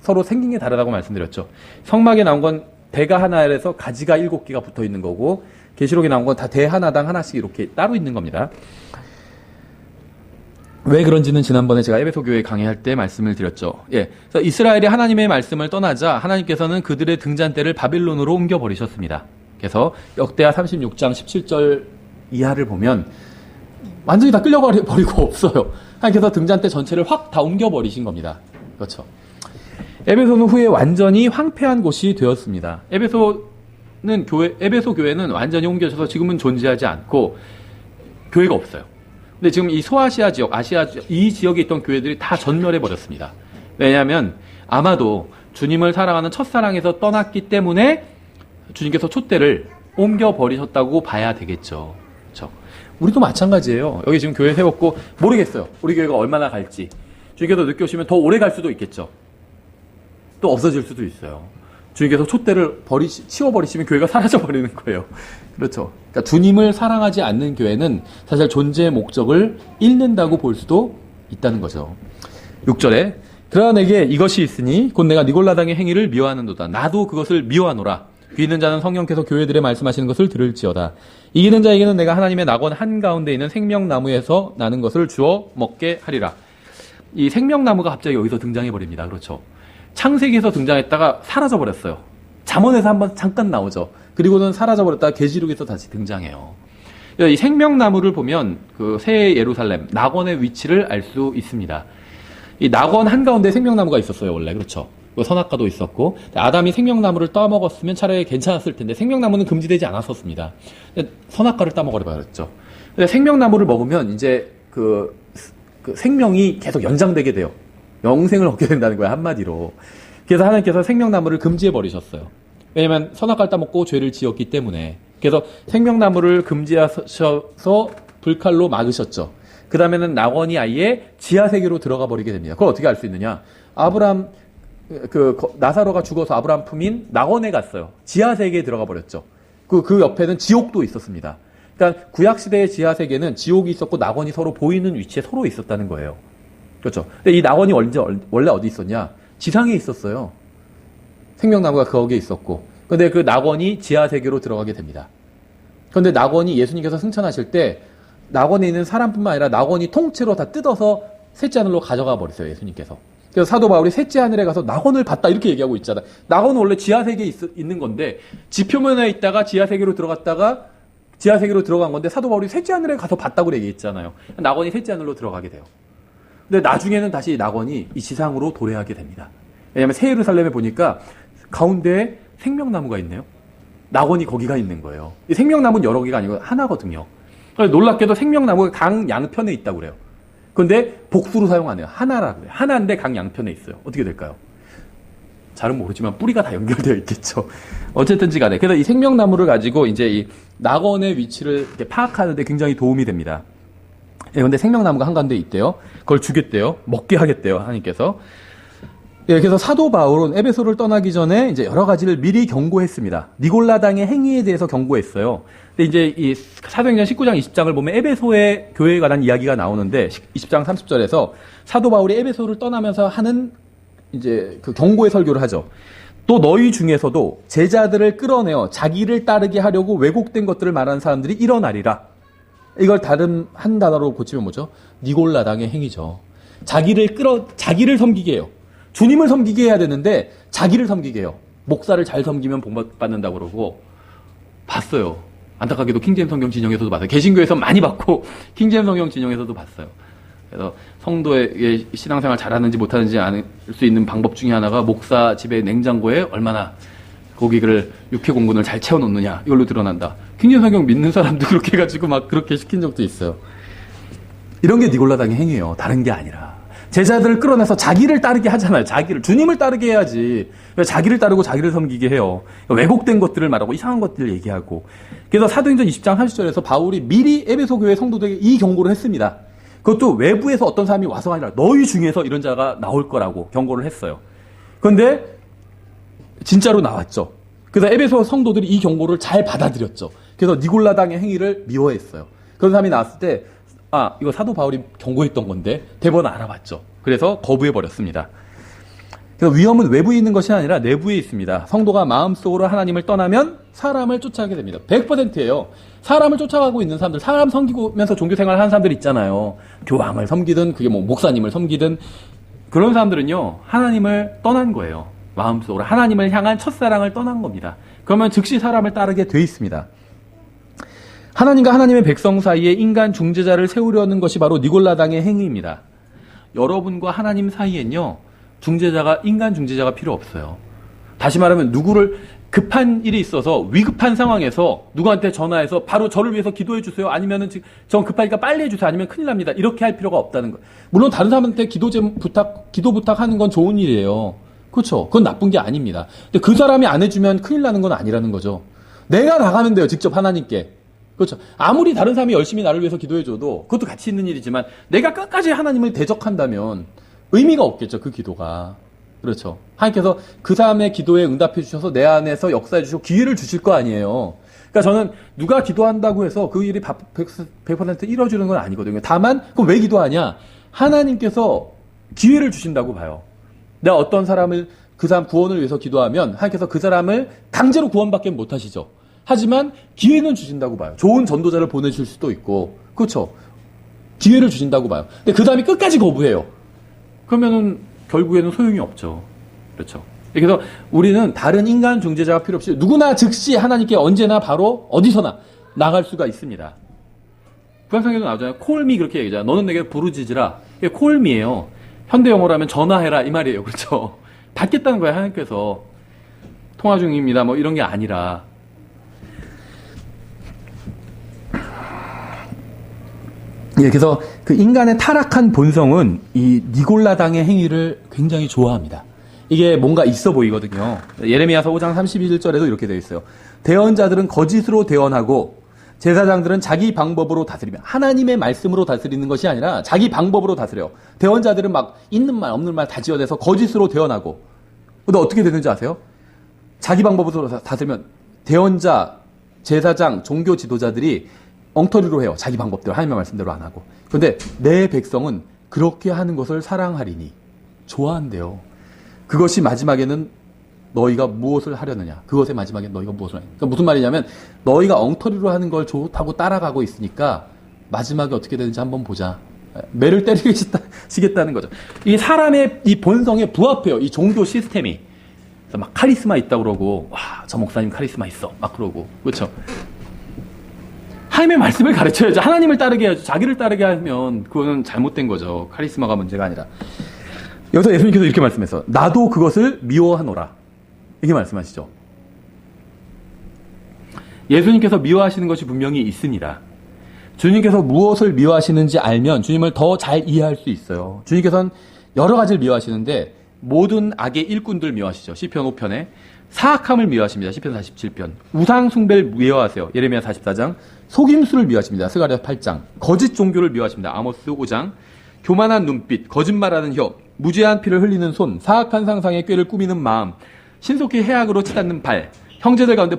A: 서로 생긴 게 다르다고 말씀드렸죠. 성막에 나온 건 대가 하나에서 가지가 7개가 붙어 있는 거고 계시록에 나온 건 다 대 하나당 하나씩 이렇게 따로 있는 겁니다. 왜 그런지는 지난번에 제가 에베소 교회 강의할 때 말씀을 드렸죠. 예. 그래서 이스라엘이 하나님의 말씀을 떠나자 하나님께서는 그들의 등잔대를 바빌론으로 옮겨버리셨습니다. 그래서 역대하 36장 17절 이하를 보면 완전히 다 끌려버리고 없어요. 하나님께서 등잔대 전체를 확 다 옮겨버리신 겁니다. 그렇죠. 에베소는 후에 완전히 황폐한 곳이 되었습니다. 에베소 교회는 완전히 옮겨져서 지금은 존재하지 않고 교회가 없어요. 근데 지금 이 소아시아 지역, 아시아 지역, 이 지역에 있던 교회들이 다 전멸해 버렸습니다. 왜냐하면 아마도 주님을 사랑하는 첫사랑에서 떠났기 때문에 주님께서 촛대를 옮겨 버리셨다고 봐야 되겠죠. 그렇죠? 우리도 마찬가지예요. 여기 지금 교회 세웠고 모르겠어요. 우리 교회가 얼마나 갈지. 주님께서 늦게 오시면 더 오래 갈 수도 있겠죠. 또 없어질 수도 있어요. 주님께서 촛대를 치워버리시면 교회가 사라져버리는 거예요. 그렇죠. 그러니까 주님을 사랑하지 않는 교회는 사실 존재의 목적을 잃는다고 볼 수도 있다는 거죠. 6절에 그러나 내게 이것이 있으니 곧 내가 니골라당의 행위를 미워하는도다. 나도 그것을 미워하노라. 귀 있는 자는 성령께서 교회들에 말씀하시는 것을 들을지어다. 이기는 자에게는 내가 하나님의 낙원 한가운데 있는 생명나무에서 나는 것을 주어 먹게 하리라. 이 생명나무가 갑자기 여기서 등장해버립니다. 그렇죠. 창세기에서 등장했다가 사라져버렸어요. 잠언에서 한번 잠깐 나오죠. 그리고는 사라져버렸다가 계시록에서 다시 등장해요. 이 생명나무를 보면 그 새 예루살렘 낙원의 위치를 알 수 있습니다. 이 낙원 한가운데 생명나무가 있었어요. 원래. 그렇죠. 선악과도 있었고 아담이 생명나무를 따먹었으면 차라리 괜찮았을 텐데 생명나무는 금지되지 않았었습니다. 선악과를 따먹어버렸죠. 근데 생명나무를 먹으면 이제 그 생명이 계속 연장되게 돼요. 영생을 얻게 된다는 거예요. 한마디로. 그래서 하나님께서 생명나무를 금지해 버리셨어요. 왜냐하면 선악과를 따먹고 죄를 지었기 때문에. 그래서 생명나무를 금지하셔서 불칼로 막으셨죠. 그 다음에는 낙원이 아예 지하세계로 들어가 버리게 됩니다. 그걸 어떻게 알 수 있느냐. 나사로가 죽어서 아브라함 품인 낙원에 갔어요. 지하세계에 들어가 버렸죠. 그 옆에는 지옥도 있었습니다. 그러니까 구약시대의 지하세계는 지옥이 있었고 낙원이 서로 보이는 위치에 서로 있었다는 거예요. 그렇죠. 근데 이 낙원이 원래 어디 있었냐? 지상에 있었어요. 생명나무가 거기에 있었고. 근데 그 낙원이 지하세계로 들어가게 됩니다. 그런데 낙원이 예수님께서 승천하실 때 낙원에 있는 사람뿐만 아니라 낙원이 통째로 다 뜯어서 셋째 하늘로 가져가 버렸어요. 예수님께서. 그래서 사도 바울이 셋째 하늘에 가서 낙원을 봤다 이렇게 얘기하고 있잖아요. 낙원은 원래 지하세계에 있는 건데 지표면에 있다가 지하세계로 들어갔다가 지하세계로 들어간 건데 사도 바울이 셋째 하늘에 가서 봤다고 얘기했잖아요. 낙원이 셋째 하늘로 들어가게 돼요. 근데 나중에는 다시 낙원이 이 지상으로 도래하게 됩니다. 왜냐하면 새 예루살렘에 보니까 가운데에 생명나무가 있네요. 낙원이 거기가 있는 거예요. 이 생명나무는 여러 개가 아니고 하나거든요. 놀랍게도 생명나무가 강 양편에 있다고 그래요. 그런데 복수로 사용 안 해요. 하나라 그래요. 하나인데 강 양편에 있어요. 어떻게 될까요? 잘은 모르지만 뿌리가 다 연결되어 있겠죠. 어쨌든지 간에. 그래서 이 생명나무를 가지고 이제 이 낙원의 위치를 이렇게 파악하는데 굉장히 도움이 됩니다. 그런데 생명나무가 한가운데 있대요. 그걸 주겠대요. 먹게 하겠대요. 하나님께서. 예, 그래서 사도 바울은 에베소를 떠나기 전에 이제 여러 가지를 미리 경고했습니다. 니골라당의 행위에 대해서 경고했어요. 근데 이제 이 사도행전 19장 20장을 보면 에베소의 교회에 관한 이야기가 나오는데 20장 30절에서 사도 바울이 에베소를 떠나면서 하는 이제 그 경고의 설교를 하죠. 또 너희 중에서도 제자들을 끌어내어 자기를 따르게 하려고 왜곡된 것들을 말하는 사람들이 일어나리라. 이걸 다른 한 단어로 고치면 뭐죠? 니골라당의 행위죠. 자기를 섬기게 해요. 주님을 섬기게 해야 되는데 자기를 섬기게 해요. 목사를 잘 섬기면 복 받는다고 그러고 봤어요. 안타깝게도 킹제임스 성경 진영에서도 봤어요. 개신교에서 많이 봤고 킹제임스 성경 진영에서도 봤어요. 그래서 성도의 신앙생활 잘하는지 못하는지 알 수 있는 방법 중에 하나가 목사 집에 냉장고에 얼마나 고기를 육회 공분을 잘 채워놓느냐 이걸로 드러난다. 킹제임스 성경 믿는 사람도 그렇게 해가지고 막 그렇게 시킨 적도 있어요. 이런 게 니골라당의 행위예요. 다른 게 아니라. 제자들을 끌어내서 자기를 따르게 하잖아요. 주님을 따르게 해야지. 왜 자기를 따르고 자기를 섬기게 해요. 왜곡된 것들을 말하고 이상한 것들을 얘기하고. 그래서 사도행전 20장 30절에서 바울이 미리 에베소 교회 성도들에게 이 경고를 했습니다. 그것도 외부에서 어떤 사람이 와서가 아니라 너희 중에서 이런 자가 나올 거라고 경고를 했어요. 그런데 진짜로 나왔죠. 그래서 에베소 성도들이 이 경고를 잘 받아들였죠. 그래서 니골라당의 행위를 미워했어요. 그런 사람이 나왔을 때 이거 사도 바울이 경고했던 건데 대번을 알아봤죠. 그래서 거부해버렸습니다. 그래서 위험은 외부에 있는 것이 아니라 내부에 있습니다. 성도가 마음속으로 하나님을 떠나면 사람을 쫓아가게 됩니다. 100%예요. 사람을 쫓아가고 있는 사람들, 사람 섬기면서 종교생활을 하는 사람들 있잖아요. 교황을 섬기든 그게 뭐 목사님을 섬기든 그런 사람들은요. 하나님을 떠난 거예요. 마음속으로 하나님을 향한 첫사랑을 떠난 겁니다. 그러면 즉시 사람을 따르게 돼 있습니다. 하나님과 하나님의 백성 사이에 인간 중재자를 세우려는 것이 바로 니골라당의 행위입니다. 여러분과 하나님 사이엔요. 인간 중재자가 필요 없어요. 다시 말하면 누구를 급한 일이 있어서 위급한 상황에서 누구한테 전화해서 바로 저를 위해서 기도해 주세요. 아니면은 전 급하니까 빨리 해 주세요. 아니면 큰일 납니다. 이렇게 할 필요가 없다는 거예요. 물론 다른 사람한테 기도 부탁하는 건 좋은 일이에요. 그렇죠. 그건 나쁜 게 아닙니다. 근데 그 사람이 안 해주면 큰일 나는 건 아니라는 거죠. 내가 나가면 돼요. 직접 하나님께. 그렇죠. 아무리 다른 사람이 열심히 나를 위해서 기도해줘도 그것도 가치 있는 일이지만 내가 끝까지 하나님을 대적한다면 의미가 없겠죠. 그 기도가. 그렇죠. 하나님께서 그 사람의 기도에 응답해 주셔서 내 안에서 역사해 주시고 기회를 주실 거 아니에요. 그러니까 저는 누가 기도한다고 해서 그 일이 100% 이루어지는 건 아니거든요. 다만 그럼 왜 기도하냐? 하나님께서 기회를 주신다고 봐요. 내가 어떤 사람을 그 사람 구원을 위해서 기도하면 하나님께서 그 사람을 강제로 구원받게 못 하시죠. 하지만 기회는 주신다고 봐요. 좋은 전도자를 보내줄 수도 있고, 그렇죠. 기회를 주신다고 봐요. 근데 그 사람이 끝까지 거부해요. 그러면은 결국에는 소용이 없죠. 그렇죠. 그래서 우리는 다른 인간 중재자가 필요 없이 누구나 즉시 하나님께 언제나 바로 어디서나 나갈 수가 있습니다. 구약성경에도 나오잖아요. 콜미 그렇게 얘기하잖아요. 너는 내게 부르짖으라. 이게 콜미예요. 현대 영어로 하면 전화해라 이 말이에요. 그렇죠. 받겠다는 거예요. 하나님께서 통화 중입니다. 뭐 이런 게 아니라. 예, 그래서 그 인간의 타락한 본성은 이 니골라당의 행위를 굉장히 좋아합니다. 이게 뭔가 있어 보이거든요. 예레미야서 5장 31절에도 이렇게 되어 있어요. 대언자들은 거짓으로 대언하고 제사장들은 자기 방법으로 다스리며 하나님의 말씀으로 다스리는 것이 아니라 자기 방법으로 다스려요. 대언자들은 막 있는 말 없는 말 다 지어내서 거짓으로 대언하고 근데 어떻게 되는지 아세요? 자기 방법으로 다스리면 대언자, 제사장, 종교 지도자들이 엉터리로 해요. 자기 방법대로 하나님의 말씀대로 안 하고. 그런데 내 백성은 그렇게 하는 것을 사랑하리니 좋아한대요. 그것이 마지막에는 너희가 무엇을 하려느냐. 그것의 마지막에 너희가 무엇을 하느냐. 그러니까 무슨 말이냐면 너희가 엉터리로 하는 걸 좋다고 따라가고 있으니까 마지막에 어떻게 되는지 한번 보자. 매를 때리시겠다는 거죠. 이 사람의 이 본성에 부합해요. 이 종교 시스템이. 그래서 막 카리스마 있다고 그러고 와, 저 목사님 카리스마 있어. 막 그러고. 그렇죠. 하나님의 말씀을 가르쳐야죠. 하나님을 따르게 해야죠. 자기를 따르게 하면 그거는 잘못된 거죠. 카리스마가 문제가 아니라. 여기서 예수님께서 이렇게 말씀했어. 나도 그것을 미워하노라. 이렇게 말씀하시죠. 예수님께서 미워하시는 것이 분명히 있습니다. 주님께서 무엇을 미워하시는지 알면 주님을 더 잘 이해할 수 있어요. 주님께서는 여러 가지를 미워하시는데 모든 악의 일꾼들 미워하시죠. 시편 5편에. 사악함을 미워하십니다. 시편 47편. 우상 숭배를 미워하세요. 예레미야 44장. 속임수를 미워하십니다. 스가랴 8장. 거짓 종교를 미워하십니다. 아모스 5장. 교만한 눈빛, 거짓말하는 혀, 무죄한 피를 흘리는 손, 사악한 상상의 꾀를 꾸미는 마음, 신속히 해악으로 치닫는 발, 형제들 가운데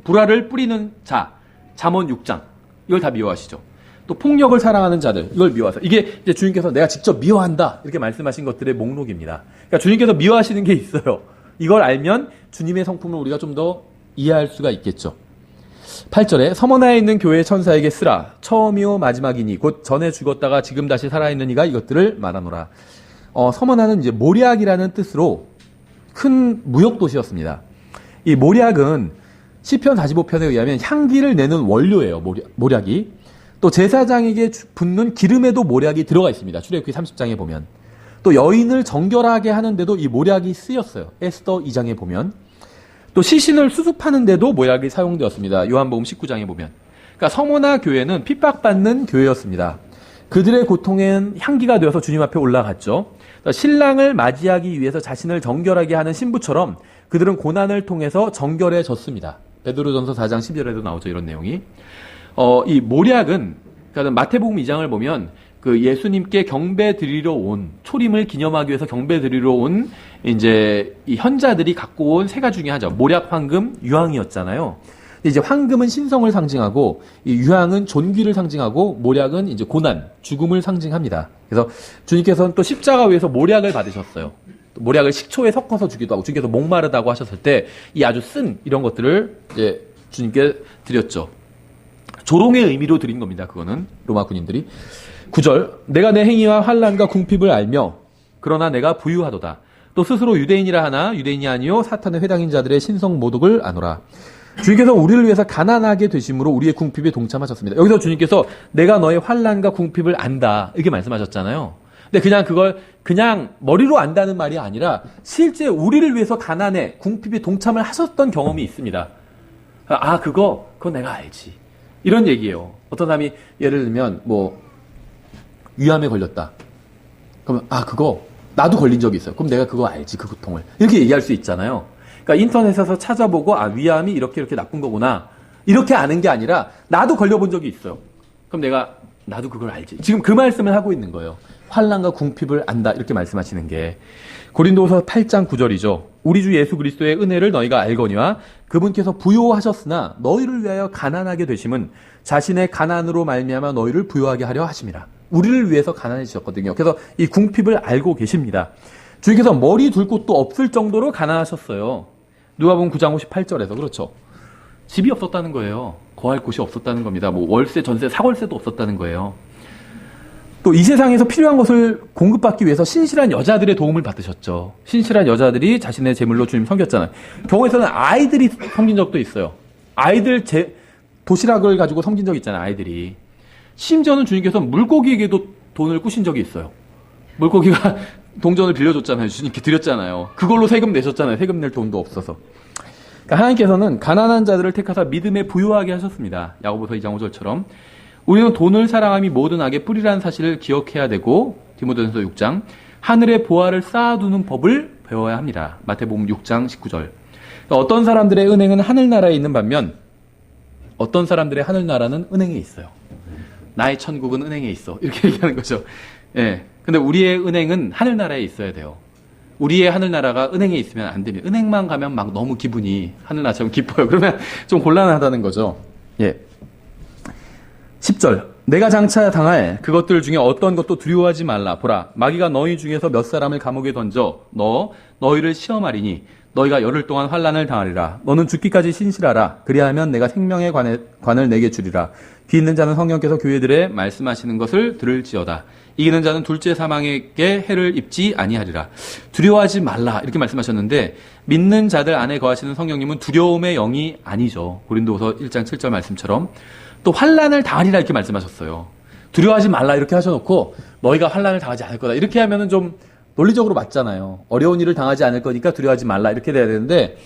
A: 불화를 뿌리는 자, 잠언 6장. 이걸 다 미워하시죠. 또 폭력을 사랑하는 자들, 이걸 미워하세요. 이게 이제 주님께서 내가 직접 미워한다 이렇게 말씀하신 것들의 목록입니다. 그러니까 주님께서 미워하시는 게 있어요. 이걸 알면 주님의 성품을 우리가 좀 더 이해할 수가 있겠죠. 8절에 서머나에 있는 교회의 천사에게 쓰라. 처음이요 마지막이니 곧 전에 죽었다가 지금 다시 살아있는 이가 이것들을 말하노라. 서머나는 이제 모략이라는 뜻으로 큰 무역 도시였습니다. 이 모략은 시편 45편에 의하면 향기를 내는 원료예요. 모략이. 또 제사장에게 붓는 기름에도 모략이 들어가 있습니다. 출애굽기 30장에 보면. 또 여인을 정결하게 하는데도 이 모략이 쓰였어요. 에스더 2장에 보면. 또 시신을 수습하는데도 모략이 사용되었습니다. 요한복음 19장에 보면. 그러니까 서머나 교회는 핍박받는 교회였습니다. 그들의 고통엔 향기가 되어서 주님 앞에 올라갔죠. 신랑을 맞이하기 위해서 자신을 정결하게 하는 신부처럼 그들은 고난을 통해서 정결해졌습니다. 베드로전서 4장 12절에도 나오죠. 이런 내용이. 이 모략은, 그러니까 마태복음 2장을 보면 그 예수님께 경배 드리러 온, 초림을 기념하기 위해서 경배 드리러 온 이제 이 현자들이 갖고 온 세 가지 중에 하나죠. 모략, 황금, 유황이었잖아요. 이제 황금은 신성을 상징하고, 이 유황은 존귀를 상징하고, 모략은 이제 고난, 죽음을 상징합니다. 그래서 주님께서는 또 십자가 위에서 모략을 받으셨어요. 모략을 식초에 섞어서 주기도 하고, 주님께서 목마르다고 하셨을 때 이 아주 쓴 이런 것들을 이제 주님께 드렸죠. 조롱의 의미로 드린 겁니다. 그거는 로마 군인들이. 9절, 내가 내 행위와 환난과 궁핍을 알며 그러나 내가 부유하도다. 또 스스로 유대인이라 하나 유대인이 아니요 사탄의 회당인 자들의 신성 모독을 아노라. 주님께서 우리를 위해서 가난하게 되심으로 우리의 궁핍에 동참하셨습니다. 여기서 주님께서 내가 너의 환난과 궁핍을 안다 이렇게 말씀하셨잖아요. 근데 그냥 그걸 그냥 머리로 안다는 말이 아니라 실제 우리를 위해서 가난에 궁핍에 동참을 하셨던 경험이 있습니다. 아 그건 내가 알지. 이런 얘기예요. 어떤 사람이 예를 들면 뭐 위암에 걸렸다. 그러면 그거 나도 걸린 적이 있어요. 그럼 내가 그거 알지, 그 고통을. 이렇게 얘기할 수 있잖아요. 그러니까 인터넷에서 찾아보고 위암이 이렇게 나쁜 거구나. 이렇게 아는 게 아니라 나도 걸려본 적이 있어요. 그럼 나도 그걸 알지. 지금 그 말씀을 하고 있는 거예요. 환난과 궁핍을 안다 이렇게 말씀하시는 게. 고린도서 8장 9절이죠. 우리 주 예수 그리스도의 은혜를 너희가 알거니와 그분께서 부요하셨으나 너희를 위하여 가난하게 되심은 자신의 가난으로 말미암아 너희를 부요하게 하려 하심이라. 우리를 위해서 가난해지셨거든요. 그래서 이 궁핍을 알고 계십니다. 주님께서 머리 둘 곳도 없을 정도로 가난하셨어요. 누가복음 9장 58절에서 그렇죠. 집이 없었다는 거예요. 거할 곳이 없었다는 겁니다. 뭐 월세, 전세, 사골세도 없었다는 거예요. 또 이 세상에서 필요한 것을 공급받기 위해서 신실한 여자들의 도움을 받으셨죠. 신실한 여자들이 자신의 제물로 주님 섬겼잖아요. 경우에서는 아이들이 섬긴 적도 있어요. 아이들 도시락을 가지고 섬긴 적이 있잖아요. 아이들이. 심지어는 주님께서 물고기에게도 돈을 꾸신 적이 있어요. 물고기가 동전을 빌려줬잖아요. 주님께 드렸잖아요. 그걸로 세금 내셨잖아요. 세금 낼 돈도 없어서. 그러니까 하나님께서는 가난한 자들을 택하사 믿음에 부유하게 하셨습니다. 야고보서 2장 5절처럼. 우리는 돈을 사랑함이 모든 악의 뿌리라는 사실을 기억해야 되고 디모데전서 6장 하늘의 보화를 쌓아두는 법을 배워야 합니다. 마태복음 6장 19절. 그러니까 어떤 사람들의 은행은 하늘나라에 있는 반면 어떤 사람들의 하늘나라는 은행에 있어요. 나의 천국은 은행에 있어. 이렇게 얘기하는 거죠. 예. 근데 우리의 은행은 하늘나라에 있어야 돼요. 우리의 하늘나라가 은행에 있으면 안 됩니다. 은행만 가면 막 너무 기분이 하늘나라처럼 기뻐요. 그러면 좀 곤란하다는 거죠. 예. 10절. 내가 장차 당할 그것들 중에 어떤 것도 두려워하지 말라. 보라, 마귀가 너희 중에서 몇 사람을 감옥에 던져 너희를 시험하리니 너희가 열흘 동안 환난을 당하리라. 너는 죽기까지 신실하라. 그리하면 내가 생명의 관을 내게 주리라. 귀 있는 자는 성령께서 교회들에 말씀하시는 것을 들을지어다. 이기는 자는 둘째 사망에게 해를 입지 아니하리라. 두려워하지 말라 이렇게 말씀하셨는데 믿는 자들 안에 거하시는 성령님은 두려움의 영이 아니죠. 고린도후서 1장 7절 말씀처럼 또 환난을 당하리라 이렇게 말씀하셨어요. 두려워하지 말라 이렇게 하셔놓고 너희가 환난을 당하지 않을 거다 이렇게 하면은 좀 논리적으로 맞잖아요. 어려운 일을 당하지 않을 거니까 두려워하지 말라 이렇게 돼야 되는데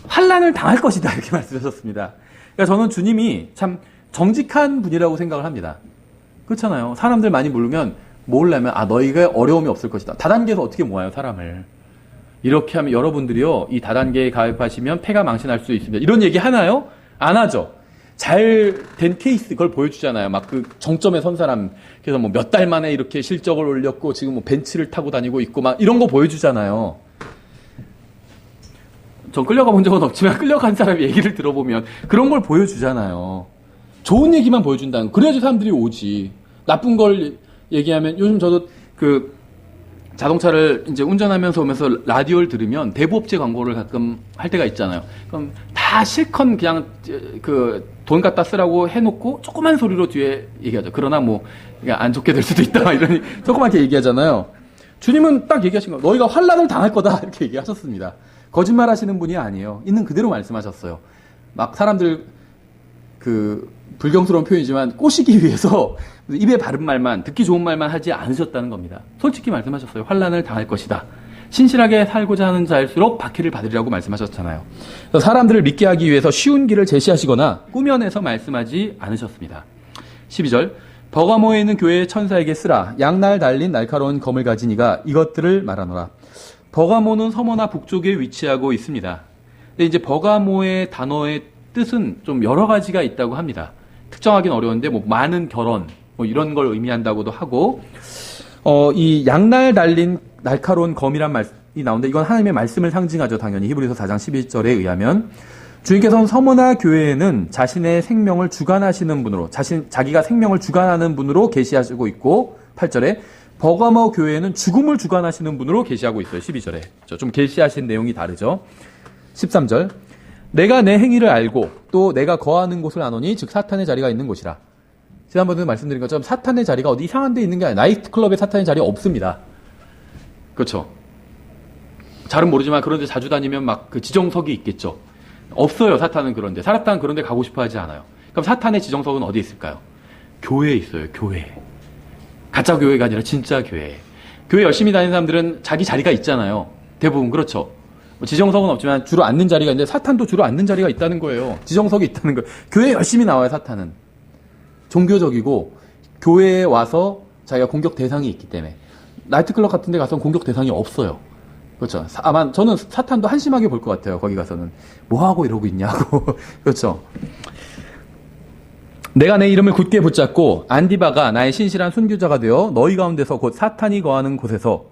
A: 환난을 당할 것이다 이렇게 말씀하셨습니다. 그러니까 저는 주님이 참 정직한 분이라고 생각을 합니다. 그렇잖아요. 사람들 많이 모르면 모으려면 너희가 어려움이 없을 것이다. 다단계에서 어떻게 모아요 사람을. 이렇게 하면 여러분들이요 이 다단계에 가입하시면 폐가 망신할 수 있습니다. 이런 얘기 하나요? 안 하죠. 잘 된 케이스 그걸 보여주잖아요. 막 그 정점에 선 사람 그래서 뭐 몇 달 만에 이렇게 실적을 올렸고 지금 뭐 벤츠를 타고 다니고 있고 막 이런 거 보여주잖아요. 전 끌려가 본 적은 없지만 끌려간 사람의 얘기를 들어보면 그런 걸 보여주잖아요. 좋은 얘기만 보여준다는 거. 그래야지 사람들이 오지. 나쁜 걸 얘기하면 요즘 저도 그 자동차를 이제 운전하면서 오면서 라디오를 들으면 대부업체 광고를 가끔 할 때가 있잖아요. 그럼 다 실컷 그냥 그 돈 갖다 쓰라고 해놓고 조그만 소리로 뒤에 얘기하죠. 그러나 뭐 안 좋게 될 수도 있다 이러니 조그맣게 얘기하잖아요. 주님은 딱 얘기하신 거. 너희가 환난을 당할 거다 이렇게 얘기하셨습니다. 거짓말하시는 분이 아니에요. 있는 그대로 말씀하셨어요.
B: 막 사람들 불경스러운 표현이지만 꼬시기 위해서 입에 바른 말만, 듣기 좋은 말만 하지 않으셨다는 겁니다. 솔직히 말씀하셨어요. 환난을 당할 것이다. 신실하게 살고자 하는 자일수록 박해를 받으리라고 말씀하셨잖아요. 그래서 사람들을 믿게 하기 위해서 쉬운 길을 제시하시거나 꾸며내서 말씀하지 않으셨습니다. 12절 버가모에 있는 교회의 천사에게 쓰라. 양날 달린 날카로운 검을 가진 이가 이것들을 말하노라. 버가모는 서머나 북쪽에 위치하고 있습니다. 근데 이제 버가모의 단어의 뜻은 좀 여러 가지가 있다고 합니다. 특정하기는 어려운데 뭐 많은 결혼 뭐 이런 걸 의미한다고도 하고 이 양날 달린 날카로운 검이란 말이 나오는데 이건 하나님의 말씀을 상징하죠. 당연히 히브리서 4장 12절에 의하면 주님께서는 서머나 교회에는 자신의 생명을 주관하시는 분으로 자기가 생명을 주관하는 분으로 계시하시고 있고 8절에 버가모 교회에는 죽음을 주관하시는 분으로 계시하고 있어요. 12절에 좀 계시하신 내용이 다르죠. 13절 내가 내 행위를 알고 또 내가 거하는 곳을 아노니 즉 사탄의 자리가 있는 곳이라. 지난번에도 말씀드린 것처럼 사탄의 자리가 어디 이상한 데 있는 게 아니라 나이트클럽에 사탄의 자리 없습니다. 그렇죠. 잘은 모르지만 그런 데 자주 다니면 막 그 지정석이 있겠죠. 없어요. 사탄은 그런데. 사탄은 그런데 가고 싶어 하지 않아요. 그럼 사탄의 지정석은 어디에 있을까요? 교회에 있어요. 교회. 가짜 교회가 아니라 진짜 교회. 교회 열심히 다니는 사람들은 자기 자리가 있잖아요. 대부분 그렇죠. 지정석은 없지만 주로 앉는 자리가 있는데 사탄도 주로 앉는 자리가 있다는 거예요. 지정석이 있다는 거예요. 교회에 열심히 나와요. 사탄은. 종교적이고 교회에 와서 자기가 공격 대상이 있기 때문에. 나이트클럽 같은 데 가서는 공격 대상이 없어요. 그렇죠. 아마 저는 사탄도 한심하게 볼 것 같아요. 거기 가서는. 뭐하고 이러고 있냐고. 그렇죠. 내가 내 이름을 굳게 붙잡고 안디바가 나의 신실한 순교자가 되어 너희 가운데서 곧 사탄이 거하는 곳에서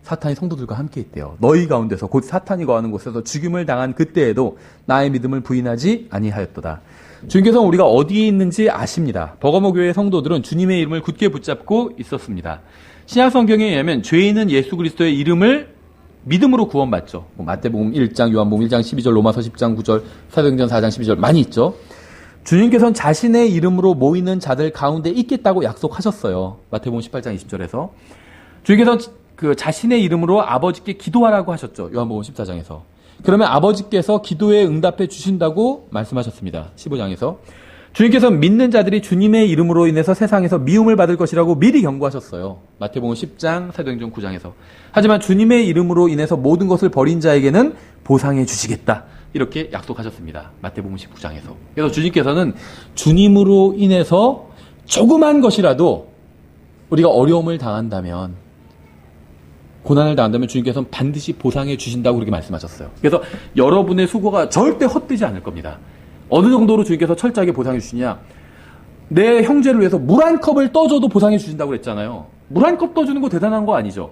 B: 사탄이 성도들과 함께 있대요. 너희 가운데서 곧 사탄이 거하는 곳에서 죽임을 당한 그때에도 나의 믿음을 부인하지 아니하였도다. 주님께서는 우리가 어디에 있는지 아십니다. 버가모 교회의 성도들은 주님의 이름을 굳게 붙잡고 있었습니다. 신약 성경에 의하면 죄인은 예수 그리스도의 이름을 믿음으로 구원받죠. 마태복음 1장, 요한복음 1장 12절, 로마서 10장 9절, 사도행전 4장 12절 많이 있죠. 주님께서는 자신의 이름으로 모이는 자들 가운데 있겠다고 약속하셨어요. 마태복음 18장 20절에서. 주님께서는 그 자신의 이름으로 아버지께 기도하라고 하셨죠. 요한복음 14장에서. 그러면 아버지께서 기도에 응답해 주신다고 말씀하셨습니다. 15장에서. 주님께서 믿는 자들이 주님의 이름으로 인해서 세상에서 미움을 받을 것이라고 미리 경고하셨어요. 마태복음 10장, 사도행전 9장에서. 하지만 주님의 이름으로 인해서 모든 것을 버린 자에게는 보상해 주시겠다. 이렇게 약속하셨습니다. 마태복음 19장에서. 그래서 주님께서는 주님으로 인해서 조그만 것이라도 우리가 어려움을 당한다면, 고난을 당한다면 주님께서는 반드시 보상해 주신다고 그렇게 말씀하셨어요. 그래서 여러분의 수고가 절대 헛되지 않을 겁니다. 어느 정도로 주님께서 철저하게 보상해 주시냐? 내 형제를 위해서 물 한 컵을 떠줘도 보상해 주신다고 그랬잖아요. 물 한 컵 떠주는 거 대단한 거 아니죠?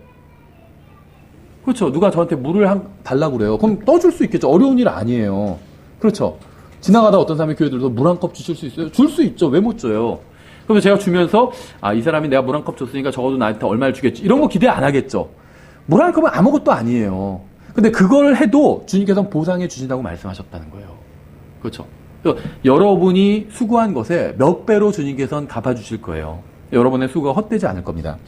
B: 그렇죠. 누가 저한테 물을 달라고 그래요. 그럼 떠줄 수 있겠죠. 어려운 일 아니에요. 그렇죠. 지나가다 어떤 사람이 교회 들어서 물 한 컵 주실 수 있어요? 줄 수 있죠. 왜 못 줘요? 그러면 제가 주면서 이 사람이 내가 물 한 컵 줬으니까 적어도 나한테 얼마를 주겠지. 이런 거 기대 안 하겠죠. 물 한 컵은 아무것도 아니에요. 근데 그걸 해도 주님께서는 보상해 주신다고 말씀하셨다는 거예요. 그렇죠. 여러분이 수고한 것에 몇 배로 주님께서는 갚아주실 거예요. 여러분의 수고가 헛되지 않을 겁니다.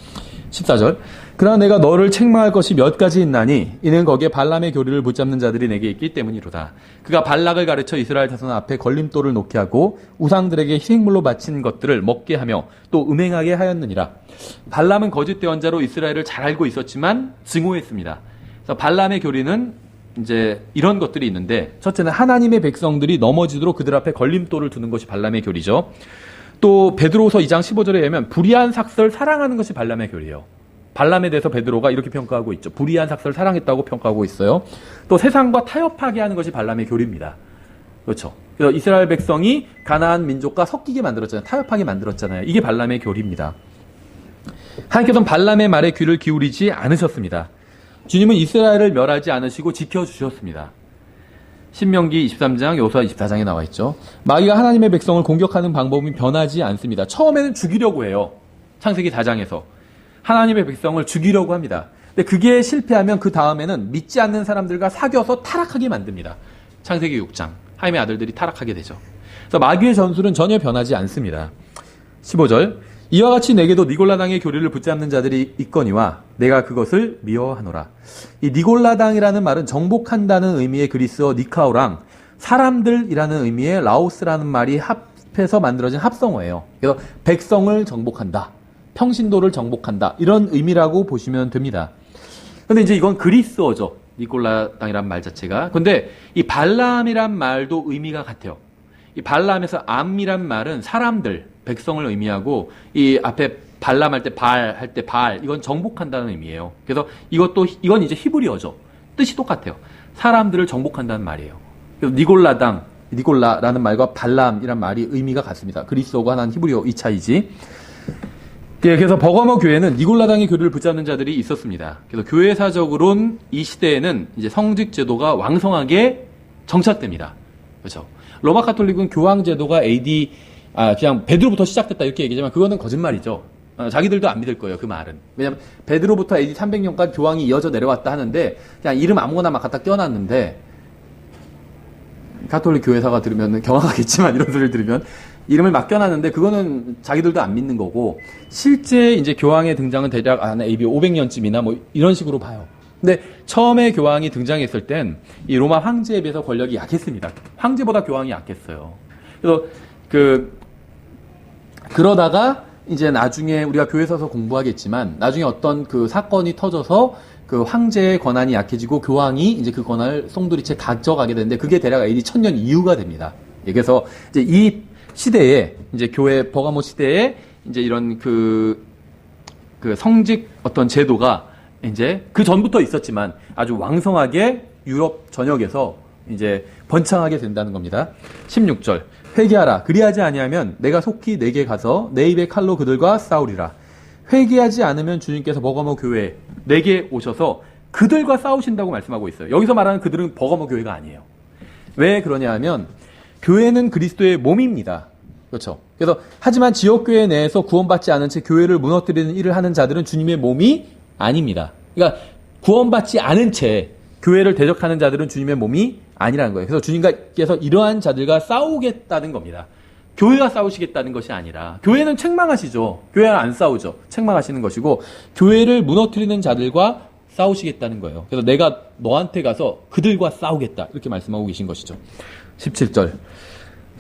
B: 14절 그러나 내가 너를 책망할 것이 몇 가지 있나니 이는 거기에 발람의 교리를 붙잡는 자들이 내게 있기 때문이로다. 그가 발락을 가르쳐 이스라엘 자손 앞에 걸림돌을 놓게 하고 우상들에게 희생물로 바친 것들을 먹게 하며 또 음행하게 하였느니라. 발람은 거짓 대언자로 이스라엘을 잘 알고 있었지만 증오했습니다. 그래서 발람의 교리는 이제 이런 것들이 있는데, 첫째는 하나님의 백성들이 넘어지도록 그들 앞에 걸림돌을 두는 것이 발람의 교리죠. 또 베드로후서 2장 15절에 의하면 불의한 삭설 사랑하는 것이 발람의 교리예요. 발람에 대해서 베드로가 이렇게 평가하고 있죠. 불의한 삭설 사랑했다고 평가하고 있어요. 또 세상과 타협하게 하는 것이 발람의 교리입니다. 그렇죠. 그래서 이스라엘 백성이 가나안 민족과 섞이게 만들었잖아요. 타협하게 만들었잖아요. 이게 발람의 교리입니다. 하나님께서는 발람의 말에 귀를 기울이지 않으셨습니다. 주님은 이스라엘을 멸하지 않으시고 지켜주셨습니다. 신명기 23장, 여호수아 24장에 나와 있죠. 마귀가 하나님의 백성을 공격하는 방법이 변하지 않습니다. 처음에는 죽이려고 해요. 창세기 4장에서. 하나님의 백성을 죽이려고 합니다. 근데 그게 실패하면 그 다음에는 믿지 않는 사람들과 사귀어서 타락하게 만듭니다. 창세기 6장. 하임의 아들들이 타락하게 되죠. 그래서 마귀의 전술은 전혀 변하지 않습니다. 15절. 이와 같이 내게도 니골라당의 교리를 붙잡는 자들이 있거니와 내가 그것을 미워하노라. 이 니골라당이라는 말은 정복한다는 의미의 그리스어 니카오랑 사람들이라는 의미의 라오스라는 말이 합해서 만들어진 합성어예요. 그래서 백성을 정복한다. 평신도를 정복한다. 이런 의미라고 보시면 됩니다. 근데 이제 이건 그리스어죠. 니골라 땅이란 말 자체가. 근데 이 발람이란 말도 의미가 같아요. 이 발람에서 암이란 말은 사람들, 백성을 의미하고 이 앞에 발람할 때 할 때 이건 정복한다는 의미예요. 그래서 이건 이제 히브리어죠. 뜻이 똑같아요. 사람들을 정복한다는 말이에요. 그래서 니골라라는 말과 발람이란 말이 의미가 같습니다. 그리스어고 하나는 히브리어 이 차이지. 예, 그래서 버가모 교회는 니골라당의 교리를 붙잡는 자들이 있었습니다. 그래서 교회사적으로는 이 시대에는 이제 성직 제도가 왕성하게 정착됩니다. 그렇죠. 로마 카톨릭은 교황 제도가 AD 그냥 베드로부터 시작됐다 이렇게 얘기하지만 그거는 거짓말이죠. 자기들도 안 믿을 거예요, 그 말은. 왜냐면 베드로부터 AD 300년까지 교황이 이어져 내려왔다 하는데 그냥 이름 아무거나 막 갖다 껴놨는데 가톨릭 교회사가 들으면 경악하겠지만 이런 소리를 들으면 이름을 막 껴놨는데 그거는 자기들도 안 믿는 거고 실제 이제 교황의 등장은 대략 AD 500년쯤이나 뭐 이런 식으로 봐요. 근데 처음에 교황이 등장했을 땐 이 로마 황제에 비해서 권력이 약했습니다. 황제보다 교황이 약했어요. 그래서 그러다가 이제 나중에 우리가 교회에서 공부하겠지만 나중에 어떤 그 사건이 터져서 그 황제의 권한이 약해지고 교황이 이제 그 권한을 송두리째 가져가게 되는데 그게 대략 AD 1000년 이후가 됩니다. 그래서 이제 이 시대에 이제 교회 버가모 시대에 이제 이런 그 성직 어떤 제도가 이제 그 전부터 있었지만 아주 왕성하게 유럽 전역에서 이제 번창하게 된다는 겁니다. 16절. 회개하라. 그리하지 아니하면 내가 속히 내게 가서 내 입의 칼로 그들과 싸우리라. 회개하지 않으면 주님께서 버가모 교회에 내게 오셔서 그들과 싸우신다고 말씀하고 있어요. 여기서 말하는 그들은 버가모 교회가 아니에요. 왜 그러냐 하면 교회는 그리스도의 몸입니다. 그렇죠. 그래서 하지만 지역교회 내에서 구원받지 않은 채 교회를 무너뜨리는 일을 하는 자들은 주님의 몸이 아닙니다. 그러니까 구원받지 않은 채 교회를 대적하는 자들은 주님의 몸이 아니라는 거예요. 그래서 주님께서 이러한 자들과 싸우겠다는 겁니다. 교회가 싸우시겠다는 것이 아니라 교회는 책망하시죠. 교회는 안 싸우죠. 책망하시는 것이고 교회를 무너뜨리는 자들과 싸우시겠다는 거예요. 그래서 내가 너한테 가서 그들과 싸우겠다 이렇게 말씀하고 계신 것이죠. 17절.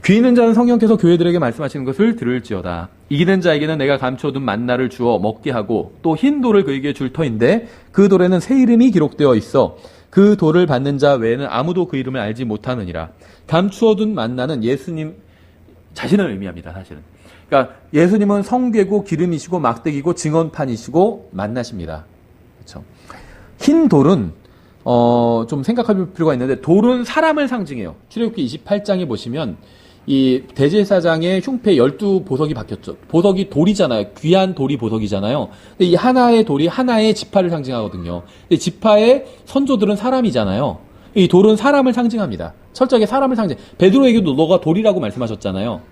B: 귀 있는 자는 성령께서 교회들에게 말씀하시는 것을 들을지어다. 이기는 자에게는 내가 감춰둔 만나를 주어 먹게 하고 또 흰 돌을 그에게 줄 터인데 그 돌에는 새 이름이 기록되어 있어 그 돌을 받는 자 외에는 아무도 그 이름을 알지 못하느니라. 감추어둔 만나는 예수님 자신을 의미합니다. 사실은. 그러니까 예수님은 성궤고 기름이시고 막대기고 증언판이시고 만나십니다. 그렇죠. 흰 돌은 좀 생각할 필요가 있는데 돌은 사람을 상징해요. 출애굽기 28장에 보시면 이 대제사장의 흉패 12보석이 박혔죠. 보석이 돌이잖아요. 귀한 돌이 보석이잖아요. 근데 이 하나의 돌이 하나의 지파를 상징하거든요. 근데 지파의 선조들은 사람이잖아요. 이 돌은 사람을 상징합니다. 철저하게 사람을 상징. 베드로에게도 너가 돌이라고 말씀하셨잖아요.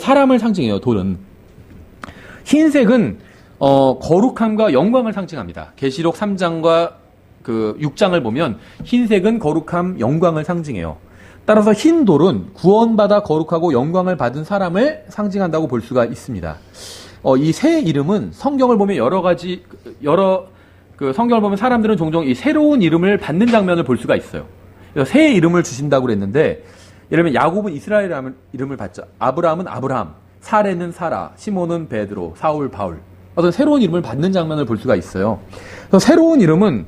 B: 사람을 상징해요. 돌은. 흰색은 거룩함과 영광을 상징합니다. 계시록 3장과 그 6장을 보면 흰색은 거룩함, 영광을 상징해요. 따라서 흰 돌은 구원받아 거룩하고 영광을 받은 사람을 상징한다고 볼 수가 있습니다. 이 새 이름은 성경을 보면 성경을 보면 사람들은 종종 이 새로운 이름을 받는 장면을 볼 수가 있어요. 그래서 새 이름을 주신다고 그랬는데, 예를 들면 야곱은 이스라엘 이름을 받죠. 아브라함은 아브라함, 사레는 사라, 시몬은 베드로, 사울 바울. 어떤 새로운 이름을 받는 장면을 볼 수가 있어요. 그래서 새로운 이름은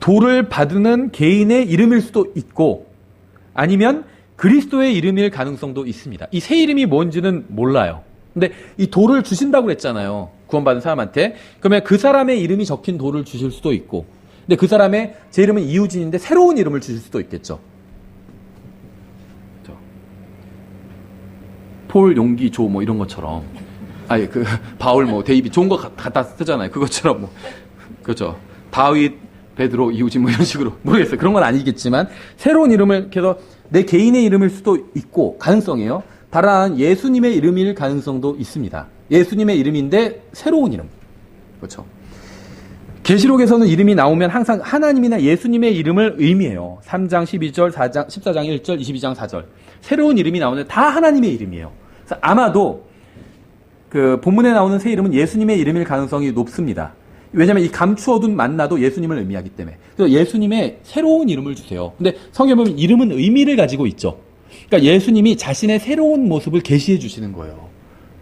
B: 돌을 받는 개인의 이름일 수도 있고 아니면 그리스도의 이름일 가능성도 있습니다. 이 새 이름이 뭔지는 몰라요. 근데 이 돌을 주신다고 그랬잖아요. 구원받은 사람한테. 그러면 그 사람의 이름이 적힌 돌을 주실 수도 있고, 근데 그 사람의 제 이름은 이우진인데 새로운 이름을 주실 수도 있겠죠. 폴, 용기, 조 뭐 이런 것처럼. 바울 뭐 데이비 좋은 거 갖다 쓰잖아요. 그것처럼 뭐. 그렇죠. 다윗, 베드로, 이우진 뭐 이런 식으로. 모르겠어요. 그런 건 아니겠지만 새로운 이름을 그래서 내 개인의 이름일 수도 있고 가능성이에요. 다른 예수님의 이름일 가능성도 있습니다. 예수님의 이름인데 새로운 이름. 그렇죠. 계시록에서는 이름이 나오면 항상 하나님이나 예수님의 이름을 의미해요. 3장 12절, 4장 14장 1절, 22장 4절. 새로운 이름이 나오는데 다 하나님의 이름이에요. 그래서 아마도 그 본문에 나오는 새 이름은 예수님의 이름일 가능성이 높습니다. 왜냐하면 이 감추어둔 만나도 예수님을 의미하기 때문에. 그래서 예수님의 새로운 이름을 주세요. 근데 성경에 보면 이름은 의미를 가지고 있죠. 그러니까 예수님이 자신의 새로운 모습을 계시해 주시는 거예요.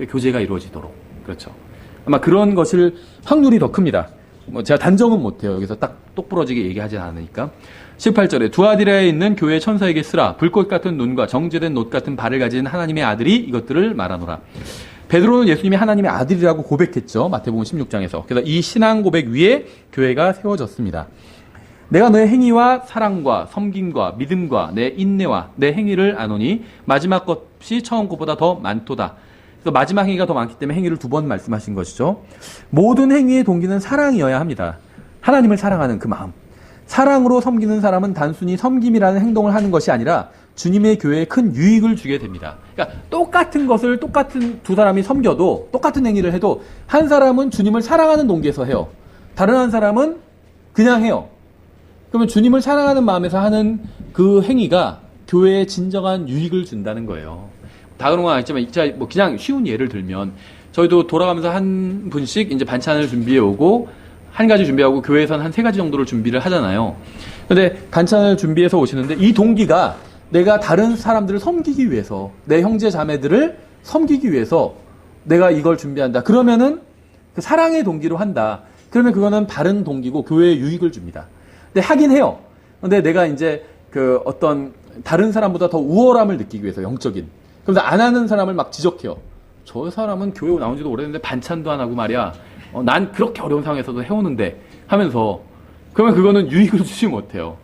B: 교제가 이루어지도록. 그렇죠. 아마 그런 것일 확률이 더 큽니다. 뭐 제가 단정은 못해요. 여기서 딱 똑부러지게 얘기하지 않으니까. 18절에 두아디라에 있는 교회 천사에게 쓰라. 불꽃 같은 눈과 정제된 놋 같은 발을 가진 하나님의 아들이 이것들을 말하노라. 베드로는 예수님이 하나님의 아들이라고 고백했죠. 마태복음 16장에서. 그래서 이 신앙 고백 위에 교회가 세워졌습니다. 내가 너의 행위와 사랑과 섬김과 믿음과 내 인내와 내 행위를 아노니 마지막 것이 처음 것보다 더 많도다. 그래서 마지막 행위가 더 많기 때문에 행위를 2번 말씀하신 것이죠. 모든 행위의 동기는 사랑이어야 합니다. 하나님을 사랑하는 그 마음. 사랑으로 섬기는 사람은 단순히 섬김이라는 행동을 하는 것이 아니라 주님의 교회에 큰 유익을 주게 됩니다. 그러니까 똑같은 것을 똑같은 두 사람이 섬겨도 똑같은 행위를 해도 한 사람은 주님을 사랑하는 동기에서 해요. 다른 한 사람은 그냥 해요. 그러면 주님을 사랑하는 마음에서 하는 그 행위가 교회에 진정한 유익을 준다는 거예요. 다 그런 건 아니지만 제가 뭐 그냥 쉬운 예를 들면 저희도 돌아가면서 한 분씩 이제 반찬을 준비해 오고 한 가지 준비하고 교회에서는 한 3가지 정도를 준비를 하잖아요. 근데 반찬을 준비해서 오시는데 이 동기가 내가 다른 사람들을 섬기기 위해서 내 형제 자매들을 섬기기 위해서 내가 이걸 준비한다. 그러면은 그 사랑의 동기로 한다. 그러면 그거는 바른 동기고 교회에 유익을 줍니다. 근데 하긴 해요. 근데 내가 이제 그 어떤 다른 사람보다 더 우월함을 느끼기 위해서 영적인. 그래서 안 하는 사람을 막 지적해요. 저 사람은 교회 나온 지도 오래됐는데 반찬도 안 하고 말이야. 난 그렇게 어려운 상황에서도 해오는데 하면서 그러면 그거는 유익을 주지 못해요.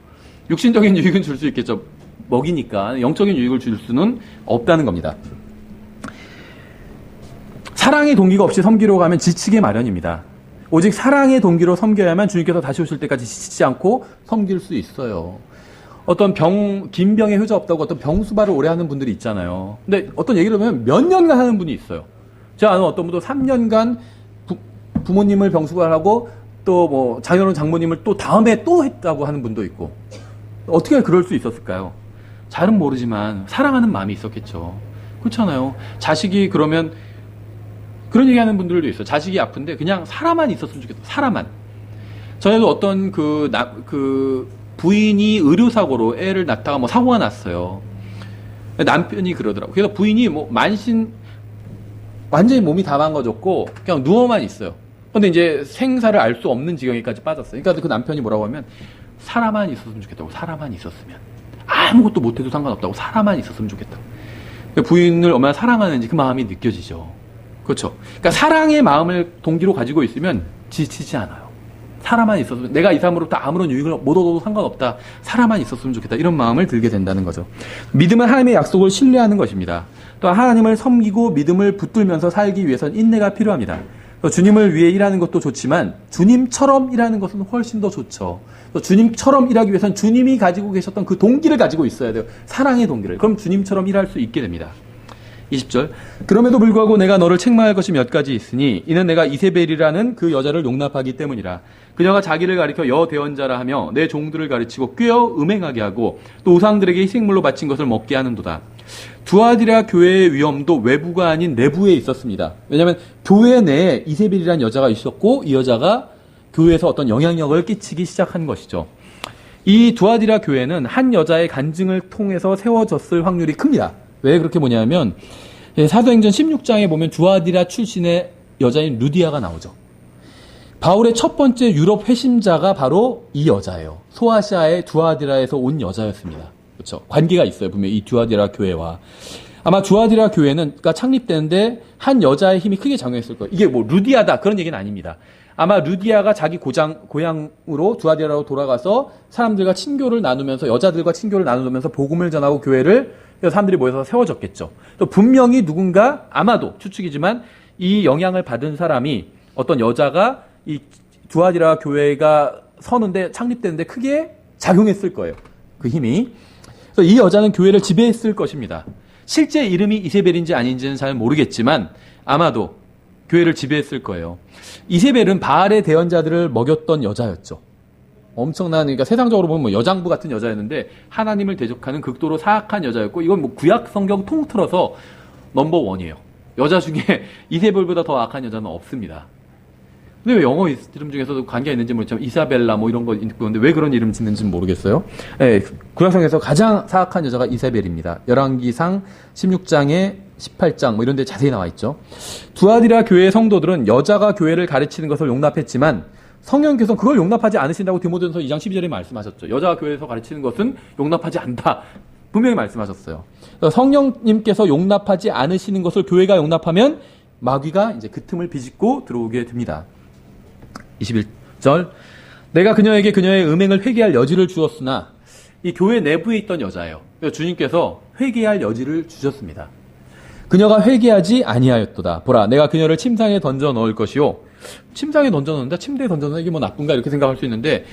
B: 육신적인 유익은 줄 수 있겠죠. 먹이니까 영적인 유익을 줄 수는 없다는 겁니다. 사랑의 동기가 없이 섬기러 가면 지치게 마련입니다. 오직 사랑의 동기로 섬겨야만 주님께서 다시 오실 때까지 지치지 않고 섬길 수 있어요. 어떤 긴 병에 효자 없다고 어떤 병수발을 오래 하는 분들이 있잖아요. 근데 어떤 얘기를 하면 몇 년간 하는 분이 있어요. 제가 아는 어떤 분도 3년간 부모님을 병수발하고 또 뭐 자녀는 장모님을 또 다음에 또 했다고 하는 분도 있고. 어떻게 그럴 수 있었을까요? 잘은 모르지만 사랑하는 마음이 있었겠죠. 그렇잖아요. 자식이 그러면 그런 얘기하는 분들도 있어요. 자식이 아픈데 그냥 사람만 있었으면 좋겠다. 사람만. 전에도 어떤 그 부인이 의료사고로 애를 낳다가 뭐 사고가 났어요. 남편이 그러더라고요. 그래서 부인이 뭐 완전히 몸이 다 망가졌고 그냥 누워만 있어요. 근데 이제 생사를 알 수 없는 지경에까지 빠졌어요. 그러니까 그 남편이 뭐라고 하면 사람만 있었으면 좋겠다고. 사람만 있었으면. 아무것도 못해도 상관없다고. 사람만 있었으면 좋겠다고. 부인을 얼마나 사랑하는지 그 마음이 느껴지죠. 그렇죠. 그러니까 사랑의 마음을 동기로 가지고 있으면 지치지 않아요. 사람만 있었으면 내가 이 사람으로부터 아무런 유익을 못 얻어도 상관없다. 사람만 있었으면 좋겠다. 이런 마음을 들게 된다는 거죠. 믿음은 하나님의 약속을 신뢰하는 것입니다. 또 하나님을 섬기고 믿음을 붙들면서 살기 위해서는 인내가 필요합니다. 주님을 위해 일하는 것도 좋지만 주님처럼 일하는 것은 훨씬 더 좋죠. 주님처럼 일하기 위해서는 주님이 가지고 계셨던 그 동기를 가지고 있어야 돼요. 사랑의 동기를. 그럼 주님처럼 일할 수 있게 됩니다. 20절. 그럼에도 불구하고 내가 너를 책망할 것이 몇 가지 있으니 이는 내가 이세벨이라는 그 여자를 용납하기 때문이라. 그녀가 자기를 가리켜 여대언자라 하며 내 종들을 가르치고 꾀어 음행하게 하고 또 우상들에게 희생물로 바친 것을 먹게 하는도다. 두아디라 교회의 위험도 외부가 아닌 내부에 있었습니다. 왜냐하면 교회 내에 이세벨이라는 여자가 있었고 이 여자가 교회에서 어떤 영향력을 끼치기 시작한 것이죠. 이 두아디라 교회는 한 여자의 간증을 통해서 세워졌을 확률이 큽니다. 왜 그렇게 뭐냐면 사도행전 16장에 보면 두아디라 출신의 여자인 루디아가 나오죠. 바울의 첫 번째 유럽 회심자가 바로 이 여자예요. 소아시아의 두아디라에서 온 여자였습니다. 그렇죠. 관계가 있어요. 분명히 이 두아디라 교회와. 아마 두아디라 교회는 창립되는데 한 여자의 힘이 크게 작용했을 거예요. 이게 뭐 루디아다 그런 얘기는 아닙니다. 아마 루디아가 자기 고향으로 두아디라로 돌아가서 사람들과 친교를 나누면서 여자들과 친교를 나누면서 복음을 전하고 교회를 사람들이 모여서 세워졌겠죠. 또 분명히 누군가 아마도 추측이지만 이 영향을 받은 사람이 어떤 여자가 이 두아디라 교회가 서는데 창립되는데 크게 작용했을 거예요. 그 힘이. 그래서 이 여자는 교회를 지배했을 것입니다. 실제 이름이 이세벨인지 아닌지는 잘 모르겠지만 아마도 교회를 지배했을 거예요. 이세벨은 바알의 대언자들을 먹였던 여자였죠. 엄청난, 그러니까 세상적으로 보면 뭐 여장부 같은 여자였는데 하나님을 대적하는 극도로 사악한 여자였고 이건 뭐 구약 성경 통틀어서 넘버원이에요. 여자 중에 이세벨보다 더 악한 여자는 없습니다. 근데 왜 영어 이름 중에서도 관계가 있는지 모르겠지만 이사벨라 뭐 이런 거 있고 근데 왜 그런 이름 짓는지는 모르겠어요. 네, 구약성에서 가장 사악한 여자가 이사벨입니다. 열왕기상 16장에 18장 뭐 이런 데 자세히 나와 있죠. 두아디라 교회의 성도들은 여자가 교회를 가르치는 것을 용납했지만 성령께서 그걸 용납하지 않으신다고 디모데전서 2장 12절에 말씀하셨죠. 여자가 교회에서 가르치는 것은 용납하지 않다. 분명히 말씀하셨어요. 성령님께서 용납하지 않으시는 것을 교회가 용납하면 마귀가 이제 그 틈을 비집고 들어오게 됩니다. 21절. 내가 그녀에게 그녀의 음행을 회개할 여지를 주었으나 이 교회 내부에 있던 여자예요. 그래서 주님께서 회개할 여지를 주셨습니다. 그녀가 회개하지 아니하였도다. 보라, 내가 그녀를 침상에 던져 넣을 것이요. 침상에 던져 넣는다? 침대에 던져 넣는 게 뭐 나쁜가? 이렇게 생각할 수 있는데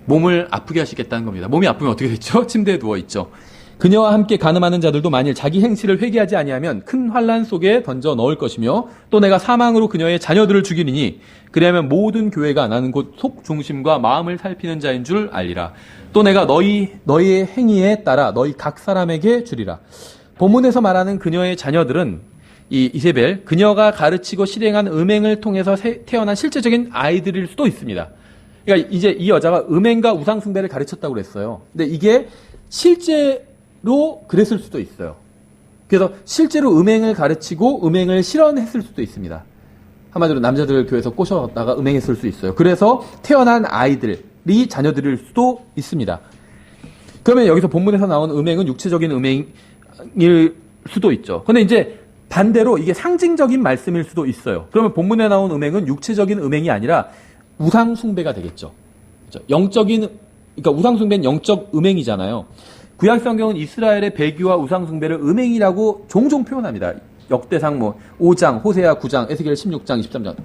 B: 몸을 아프게 하시겠다는 겁니다. 몸이 아프면 어떻게 됐죠? 침대에 누워있죠. 그녀와 함께 간음하는 자들도 만일 자기 행실을 회개하지 아니하면 큰 환난 속에 던져 넣을 것이며 또 내가 사망으로 그녀의 자녀들을 죽이리니 그리하면 모든 교회가 나는 곧 속중심과 마음을 살피는 자인 줄 알리라. 또 내가 너희의 행위에 따라 너희 각 사람에게 주리라. 본문에서 말하는 그녀의 자녀들은 이 이세벨, 그녀가 가르치고 실행한 음행을 통해서 태어난 실제적인 아이들일 수도 있습니다. 그러니까 이제 이 여자가 음행과 우상숭배를 가르쳤다고 그랬어요. 근데 이게 실제로 그랬을 수도 있어요. 그래서 실제로 음행을 가르치고 음행을 실현했을 수도 있습니다. 한마디로 남자들 교회에서 꼬셔다가 음행했을 수 있어요. 그래서 태어난 아이들이 자녀들일 수도 있습니다. 그러면 여기서 본문에서 나온 음행은 육체적인 음행일 수도 있죠. 근데 이제 반대로 이게 상징적인 말씀일 수도 있어요. 그러면 본문에 나온 음행은 육체적인 음행이 아니라 우상숭배가 되겠죠. 그렇죠? 그러니까 우상숭배는 영적 음행이잖아요. 구약 성경은 이스라엘의 배교와 우상숭배를 음행이라고 종종 표현합니다. 역대상 5장, 호세아 9장, 에스겔 16장, 23장.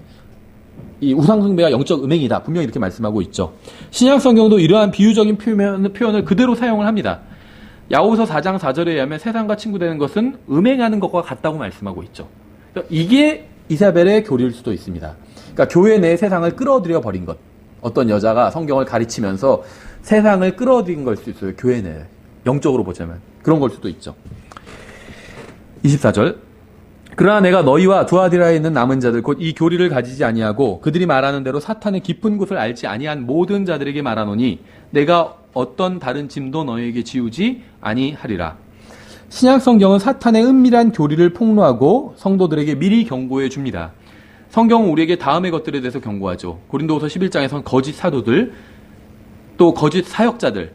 B: 이 우상숭배가 영적 음행이다. 분명히 이렇게 말씀하고 있죠. 신약 성경도 이러한 비유적인 표현을 그대로 사용을 합니다. 야고보서 4장 4절에 의하면 세상과 친구되는 것은 음행하는 것과 같다고 말씀하고 있죠. 그러니까 이게 이사벨의 교리일 수도 있습니다. 그러니까 교회 내 세상을 끌어들여 버린 것. 어떤 여자가 성경을 가르치면서 세상을 끌어들인 걸 수 있어요. 교회 내. 영적으로 보자면. 그런 걸 수도 있죠. 24절. 그러나 내가 너희와 두아디라에 있는 남은 자들 곧 이 교리를 가지지 아니하고 그들이 말하는 대로 사탄의 깊은 곳을 알지 아니한 모든 자들에게 말하노니 내가 어떤 다른 짐도 너희에게 지우지 아니하리라. 신약 성경은 사탄의 은밀한 교리를 폭로하고 성도들에게 미리 경고해 줍니다. 성경은 우리에게 다음의 것들에 대해서 경고하죠. 고린도후서 11장에서는 거짓 사도들, 또 거짓 사역자들,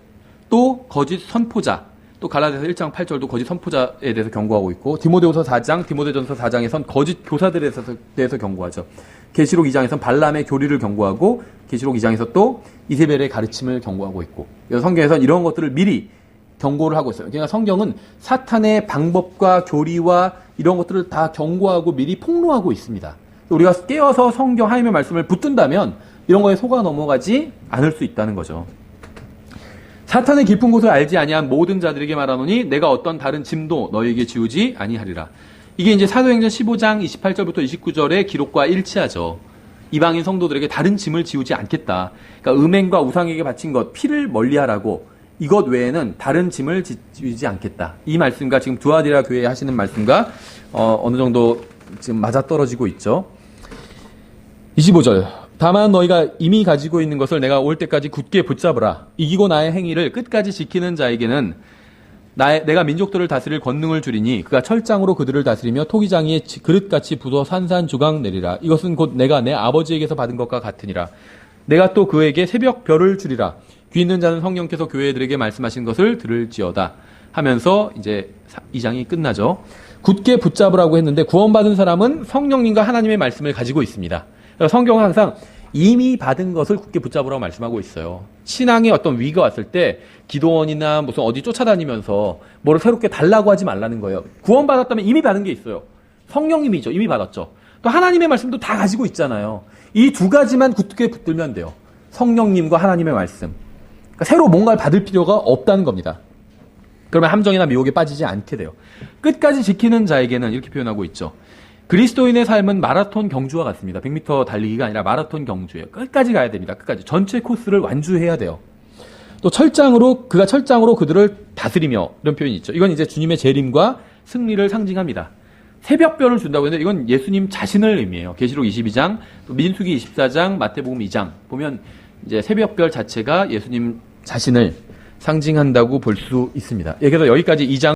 B: 또 거짓 선포자, 또 갈라디아서 1장 8절도 거짓 선포자에 대해서 경고하고 있고 디모데후서 4장, 디모데전서 4장에선 거짓 교사들에 대해서 경고하죠. 계시록 2장에선 발람의 교리를 경고하고 계시록 2장에서 또 이세벨의 가르침을 경고하고 있고 성경에선 이런 것들을 미리 경고를 하고 있어요. 그러니까 성경은 사탄의 방법과 교리와 이런 것들을 다 경고하고 미리 폭로하고 있습니다. 우리가 깨어서 성경 하나님의 말씀을 붙든다면 이런 거에 속아 넘어가지 않을 수 있다는 거죠. 사탄의 깊은 곳을 알지 아니한 모든 자들에게 말하노니 내가 어떤 다른 짐도 너희에게 지우지 아니하리라. 이게 이제 사도행전 15장 28절부터 29절의 기록과 일치하죠. 이방인 성도들에게 다른 짐을 지우지 않겠다. 그러니까 음행과 우상에게 바친 것, 피를 멀리하라고 이것 외에는 다른 짐을 지우지 않겠다. 이 말씀과 지금 두아디라 교회에 하시는 말씀과 어느 정도 지금 맞아떨어지고 있죠. 25절. 다만 너희가 이미 가지고 있는 것을 내가 올 때까지 굳게 붙잡으라. 이기고 나의 행위를 끝까지 지키는 자에게는 내가 민족들을 다스릴 권능을 주리니 그가 철장으로 그들을 다스리며 토기장이에 그릇같이 부서 산산조각 내리라. 이것은 곧 내가 내 아버지에게서 받은 것과 같으니라. 내가 또 그에게 새벽 별을 주리라. 귀 있는 자는 성령께서 교회들에게 말씀하신 것을 들을지어다 하면서 이제 2장이 끝나죠. 굳게 붙잡으라고 했는데 구원받은 사람은 성령님과 하나님의 말씀을 가지고 있습니다. 성경은 항상 이미 받은 것을 굳게 붙잡으라고 말씀하고 있어요. 신앙에 어떤 위기가 왔을 때 기도원이나 무슨 어디 쫓아다니면서 뭐를 새롭게 달라고 하지 말라는 거예요. 구원받았다면 이미 받은 게 있어요. 성령님이죠. 이미 받았죠. 또 하나님의 말씀도 다 가지고 있잖아요. 이 두 가지만 굳게 붙들면 돼요. 성령님과 하나님의 말씀. 그러니까 새로 뭔가를 받을 필요가 없다는 겁니다. 그러면 함정이나 미혹에 빠지지 않게 돼요. 끝까지 지키는 자에게는 이렇게 표현하고 있죠. 그리스도인의 삶은 마라톤 경주와 같습니다. 100m 달리기가 아니라 마라톤 경주예요. 끝까지 가야 됩니다. 끝까지. 전체 코스를 완주해야 돼요. 또 그가 철장으로 그들을 다스리며 이런 표현이 있죠. 이건 이제 주님의 재림과 승리를 상징합니다.
A: 새벽별을 준다고 했는데 이건 예수님 자신을 의미해요. 계시록 22장, 또 민수기 24장, 마태복음 2장 보면 이제 새벽별 자체가 예수님 자신을 상징한다고 볼 수 있습니다. 예, 그래서 여기까지 2장